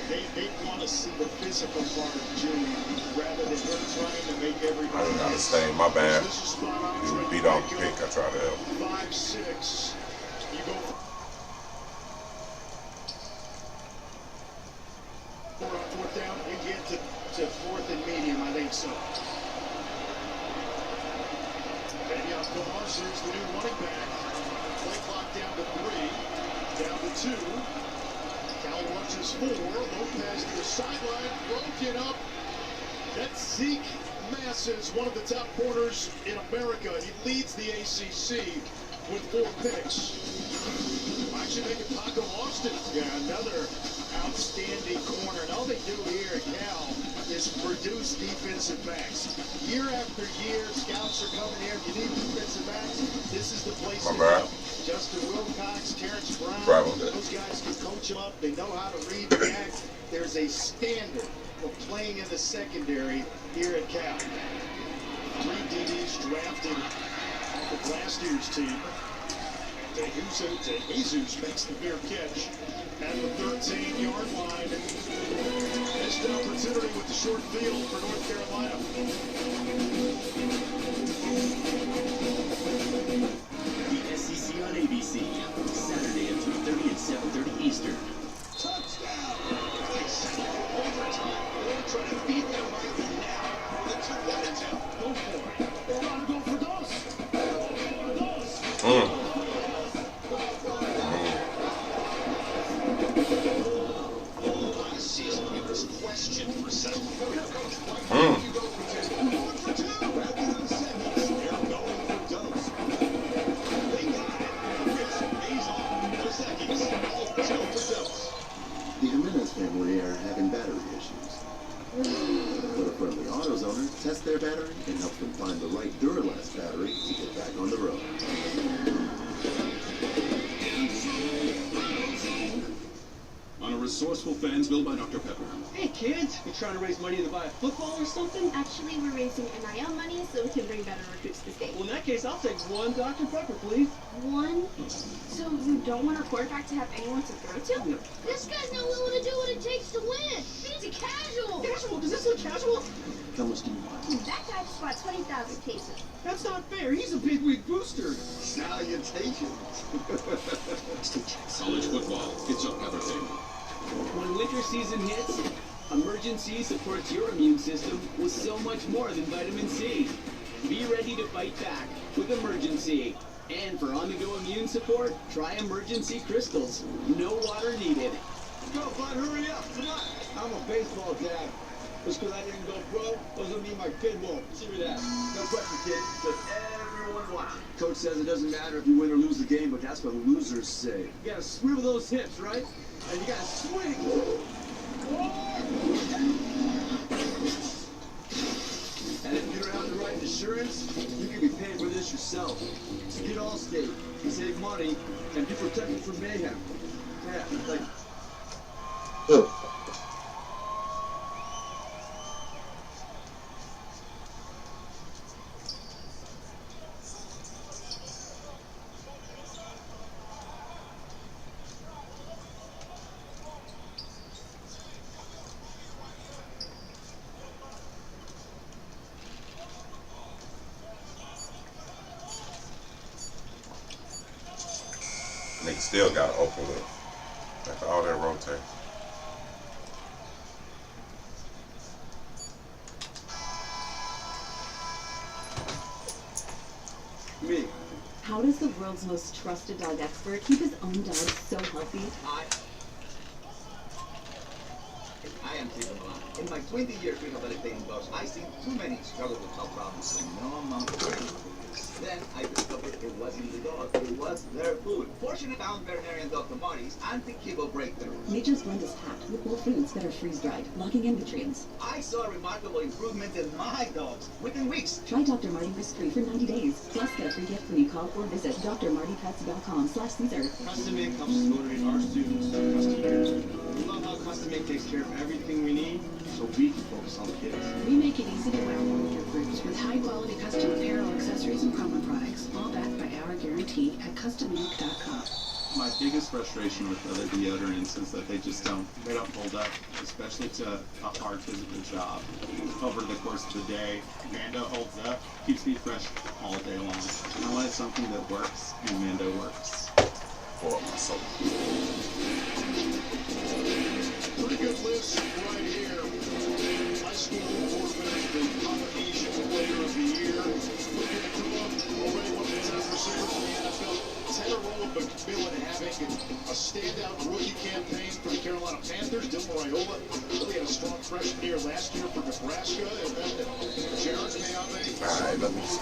they want to see the physical part of June rather than him trying to make everybody. I didn't understand. My bad. You beat off the pick. I tried to help. 5-6. You go for on 4th down. You get to 4th and medium. I think so. Davion Thomas is the new running back. Play clock down to 3. Lopez to the sideline, broken up. That's Zeke Masses, one of the top corners in America. He leads the ACC with 4 picks. Actually making Paco Austin. Yeah, another outstanding corner. And all they do here at Cal is produce defensive backs. Year after year, scouts are coming here. If you need defensive backs, this is the place to go. Justin Wilcox, Terrence Brown, those guys can coach them up. They know how to read the back. There's a standard of playing in the secondary here at Cal. 3 DBs drafted with last year's team. Jesus makes the fair catch at the 13-yard line. Missed an opportunity with the short field for North Carolina. The SEC on ABC, Saturday at 3:30 and 7:30 Eastern. Touchdown! Overtime. They're trying to beat them right now. They took that attempt. Go for it. They gotta go for those. Last season, he was questioned for several. The Jimenez family are having battery issues. But a friendly AutoZoner tests their battery and helps them find the right Duralast battery to get back on the road. On a resourceful fans built by Dr. Pepper. Hey kids, you trying to raise money to buy a football or something? Actually, we're raising NIL money so we can bring better recruits to the state. Well, in that case, I'll take 1 Dr. Pepper, please. 1? So you don't want our quarterback to have anyone to throw to? This guy's not willing to do what it takes to win. He's a casual. Casual? Does this look casual? How much do you want? That guy just bought 20,000 cases. That's not fair. He's a big wig booster. Salutations. College football, it's everything. When winter season hits, Emergen-C supports your immune system with so much more than vitamin C. Be ready to fight back with Emergen-C. And for on-the-go immune support, try Emergen-C Crystals. No water needed. Go, bud, hurry up. Come on. I'm a baseball dad. Just because I didn't go pro doesn't mean my kid won't. See me that. No question, kid. Just everyone watch. Coach says it doesn't matter if you win or lose the game, but that's what losers say. You gotta swivel those hips, right? And you gotta swing. And if you don't have the right insurance, you can be paying for this yourself. So get Allstate, you save money, and be protected from mayhem. Yeah, like... Nigga still got to open with after all that rotate. Me. How does the world's most trusted dog expert keep his own dog so healthy? I am Stephen Milan. In my 20 years rehabilitating dogs, I've seen too many struggle with health problems and no amount of training. Then I discovered it wasn't the dog, it was their food. Fortunately, I found veterinarian Dr. Marty's anti-kibble breakthrough. Nature's Blend is packed with whole foods that are freeze-dried, locking in nutrients. I saw a remarkable improvement in my dogs within weeks. Try Dr. Marty risk-free for 90 days. Plus, get a free gift when you call or visit drmartypets.com/Caesar. Custom Ink helps us motivate our students to be custom makers. We love how Custom Ink takes care of everything we need, so we can focus on the kids. We make it easy to wear all of your groups with high-quality custom apparel, accessories, and promo products, all backed by our guarantee at customink.com. My biggest frustration with other deodorants is that they don't hold up, especially to a hard physical job. Over the course of the day, Mando holds up, keeps me fresh all day long. I wanted something that works, and Mando works. For my soul. Pretty good list right here. High school quarterback, the Polynesian Player of the Year. Looking to come up already one of the top receivers in the NFL. Tanner Rolle, but Bill and a half making a standout rookie campaign for the Carolina Panthers. Dylan Raiola really had a strong freshman year last year for Nebraska. And then Jared Mayave. All right, let me stop.